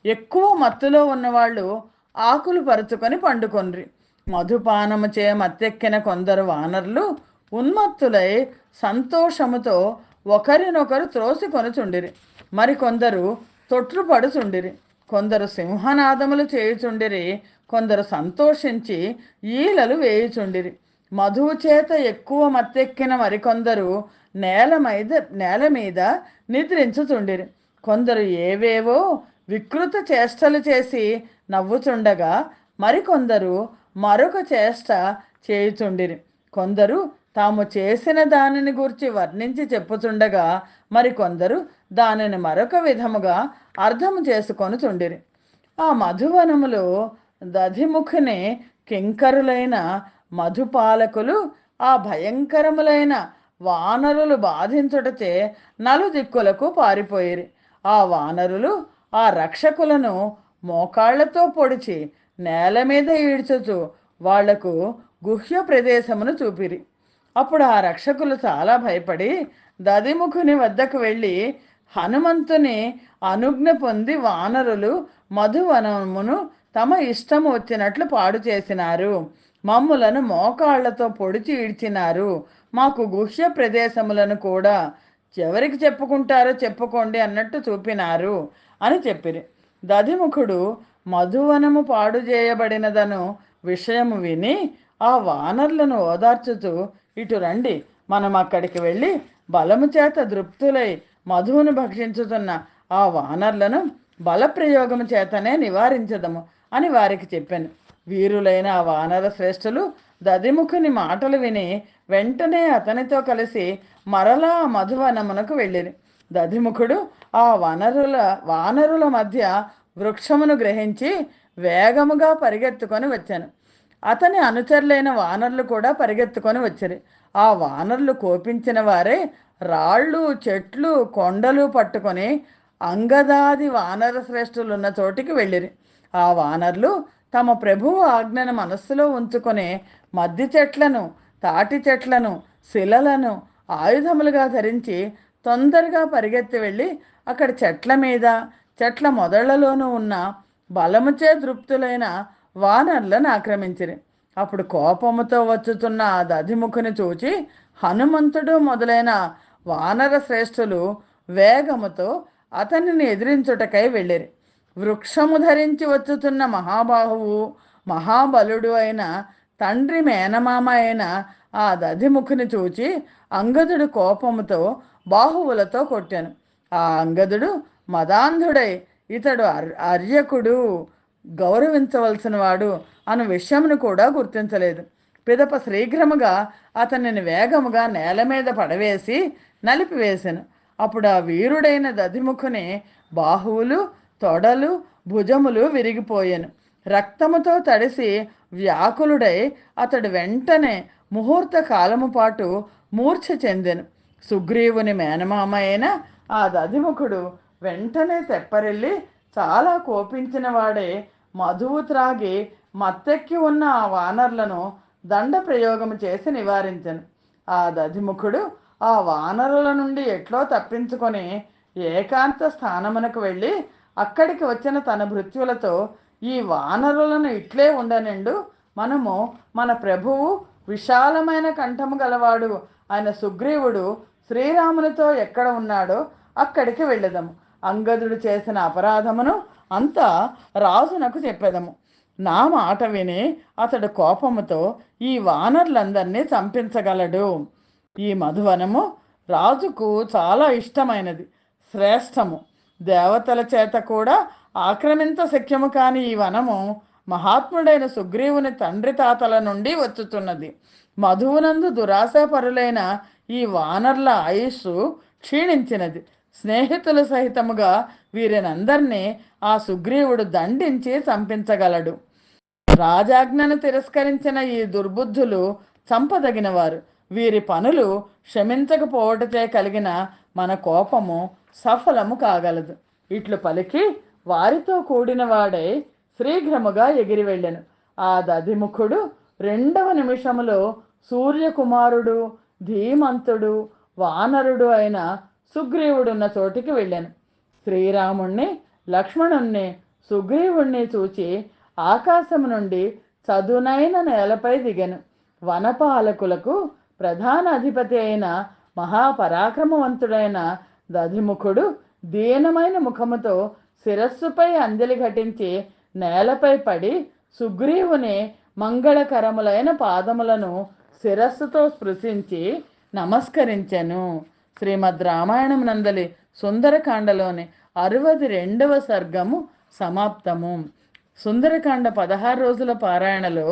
ఎక్కువ మత్తులో ఉన్నవాళ్ళు ఆకులు పరుచుకొని పండుకొండ్రి. మధుపానము చే మత్తెక్కిన కొందరు వానర్లు ఉన్మత్తులై సంతోషముతో ఒకరినొకరు త్రోసికొనుచుండిరి. మరికొందరు తొట్రుపడుచుండిరి. కొందరు సింహనాదములు చేయుచుండిరి. కొందరు సంతోషించి ఈలలు వేయుచుండిరి. మధువు చేత ఎక్కువ మత్తెక్కిన మరికొందరు నేల మీద నిద్రించుచుండిరి. కొందరు ఏవేవో వికృత చేష్టలు చేసి నవ్వుచుండగా మరికొందరు మరొక చేష్ట చేయుచుండిరి. కొందరు తాము చేసిన దానిని గూర్చి వర్ణించి చెప్పుచుండగా మరికొందరు దానిని మరొక విధముగా అర్థము చేసుకొనుచుండిరి. ఆ మధువనములో దధిముఖుని కింకరులైన మధుపాలకులు ఆ భయంకరములైన వానరులు బాధించుటచే నలుదిక్కులకు పారిపోయిరి. ఆ వానరులు ఆ రక్షకులను మోకాళ్లతో పొడిచి నేల మీద ఈడ్చుచు వాళ్లకు గుహ్య ప్రదేశమును చూపిరి. అప్పుడు ఆ రక్షకులు చాలా భయపడి దదిముఖుని వద్దకు వెళ్ళి హనుమంతుని అనుజ్ఞ పొంది వానరులు మధువనమును తమ ఇష్టము వచ్చినట్లు పాడు చేసినారు, మమ్ములను మోకాళ్లతో పొడిచి ఈడ్చినారు, మాకు గుహ్య ప్రదేశములను కూడా ఎవరికి చెప్పుకుంటారో చెప్పుకోండి అన్నట్టు చూపినారు అని చెప్పిరి. దధిముఖుడు మధువనము పాడు చేయబడినదను విషయము విని ఆ వానరులను ఓదార్చుతూ, ఇటు రండి, మనం అక్కడికి వెళ్ళి బలము చేత దృప్తులై మధువును భక్షించుతున్న ఆ వానర్లను బలప్రయోగము చేతనే నివారించదము అని వారికి చెప్పాను. వీరులైన ఆ వానర శ్రేష్ఠులు దదిముఖుని మాటలు విని వెంటనే అతనితో కలిసి మరలా మధువనమునకు వెళ్ళిరి. దధిముఖుడు ఆ వానరుల మధ్య వృక్షమును గ్రహించి వేగముగా పరిగెత్తుకొని వచ్చాను. అతని అనుచరులైన వానరులు కూడా పరిగెత్తుకొని వచ్చిరి. ఆ వానరులు కోపించిన వారే రాళ్ళు, చెట్లు, కొండలు పట్టుకొని అంగదాది వానర శ్రేష్ఠులున్న చోటికి వెళ్ళిరి. ఆ వానరులు తమ ప్రభువు ఆజ్ఞను మనస్సులో ఉంచుకొని మద్ది చెట్లను, తాటి చెట్లను, శిలలను ఆయుధములుగా ధరించి తొందరగా పరిగెత్తి వెళ్ళి అక్కడ చెట్ల మీద, చెట్ల మొదళ్లలోనూ ఉన్న బలముచే తృప్తులైన వానరులను ఆక్రమించిరి. అప్పుడు కోపముతో వచ్చుతున్న ఆ దధిముఖుని చూచి హనుమంతుడు మొదలైన వానర శ్రేష్ఠులు వేగముతో అతనిని ఎదిరించుటకై వెళ్ళిరి. వృక్షము ధరించి వచ్చుతున్న మహాబాహువు, మహాబలుడు అయిన తండ్రి మేనమామ అయిన ఆ దధిముఖుని చూచి అంగదుడు కోపముతో బాహువులతో కొట్టాను. ఆ అంగదుడు మదాంధుడై ఇతడు అర్యకుడు, గౌరవించవలసిన వాడు అను విషయమును కూడా గుర్తించలేదు. పిదప శీఘ్రముగా అతనిని వేగముగా నేల మీద పడవేసి నలిపివేశాను. అప్పుడు ఆ వీరుడైన దధిముఖుని బాహువులు, తొడలు, భుజములు విరిగిపోయాను. రక్తముతో తడిసి వ్యాకులుడై అతడు వెంటనే ముహూర్త కాలము పాటు మూర్ఛ చెందెను. సుగ్రీవుని మేనమామ అయిన ఆ దధిముఖుడు వెంటనే తెప్పరిల్లి చాలా కోపించిన వాడే మధువు త్రాగి మత్తెక్కి ఉన్న ఆ వానరులను దండ ప్రయోగము చేసి నివారించను. ఆ దధిముఖుడు ఆ వానరుల నుండి ఎట్లో తప్పించుకొని ఏకాంత స్థానమునకు వెళ్ళి అక్కడికి వచ్చిన తన భృత్యులతో, ఈ వానరులను ఇట్లే ఉండనిండు, మనము మన ప్రభువు విశాలమైన కంఠము గలవాడు ఆయన సుగ్రీవుడు శ్రీరామునితో ఎక్కడ ఉన్నాడో అక్కడికి వెళ్ళదము. అంగదుడు చేసిన అపరాధమును అంతా రాజునకు చెప్పెదము. నా మాట విని అతడు కోపముతో ఈ వానరులందరినీ చంపించగలడు. ఈ మధువనము రాజుకు చాలా ఇష్టమైనది, శ్రేష్టము. దేవతల చేత కూడా ఆక్రమించ శక్యము కాని ఈ వనము మహాత్ముడైన సుగ్రీవుని తండ్రి తాతల నుండి వచ్చుతున్నది. మధువునందు దురాశాపరులైన ఈ వానర్ల ఆయుస్సు క్షీణించినది. స్నేహితుల సహితముగా వీరినందరినీ ఆ సుగ్రీవుడు దండించి చంపించగలడు. రాజాజ్ఞను తిరస్కరించిన ఈ దుర్బుద్ధులు చంపదగినవారు. వీరి పనులు క్షమించకపోవటచే కలిగిన మన కోపము సఫలము కాగలదు. ఇట్లు పలికి వారితో కూడిన వాడై శీఘ్రముగా ఎగిరి వెళ్ళెను. ఆ దధిముఖుడు 2వ నిమిషములో సూర్యకుమారుడు, ధీమంతుడు, వానరుడు అయిన సుగ్రీవుడున్న చోటికి వెళ్ళాను. శ్రీరాముణ్ణి, లక్ష్మణుణ్ణి, సుగ్రీవుణ్ణి చూచి ఆకాశము నుండి చదునైన నేలపై దిగెను. వనపాలకులకు ప్రధాన అధిపతి అయిన మహాపరాక్రమవంతుడైన దధిముఖుడు దీనమైన ముఖముతో శిరస్సుపై అంజలి ఘటించి నేలపై పడి సుగ్రీవుని మంగళకరములైన పాదములను శిరస్సుతో స్పృశించి నమస్కరించెను. శ్రీమద్ రామాయణం నందలి సుందరకాండలోని 62వ సర్గము సమాప్తము. సుందరకాండ 16 రోజుల పారాయణలో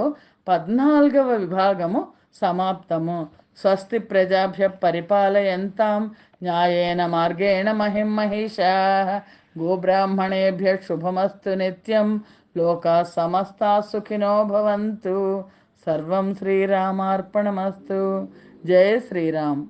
14వ విభాగము సమాప్తము. స్వస్తి ప్రజాభ్య పరిపాలయంతాం న్యాయేన మార్గేణ మహిం మహిషాః. గోబ్రాహ్మణేభ్య శుభమస్తు నిత్యం. లోకా సమస్తా సుఖినో భవంతు. సర్వం శ్రీరామార్పణమస్తు. జయ శ్రీరామ్.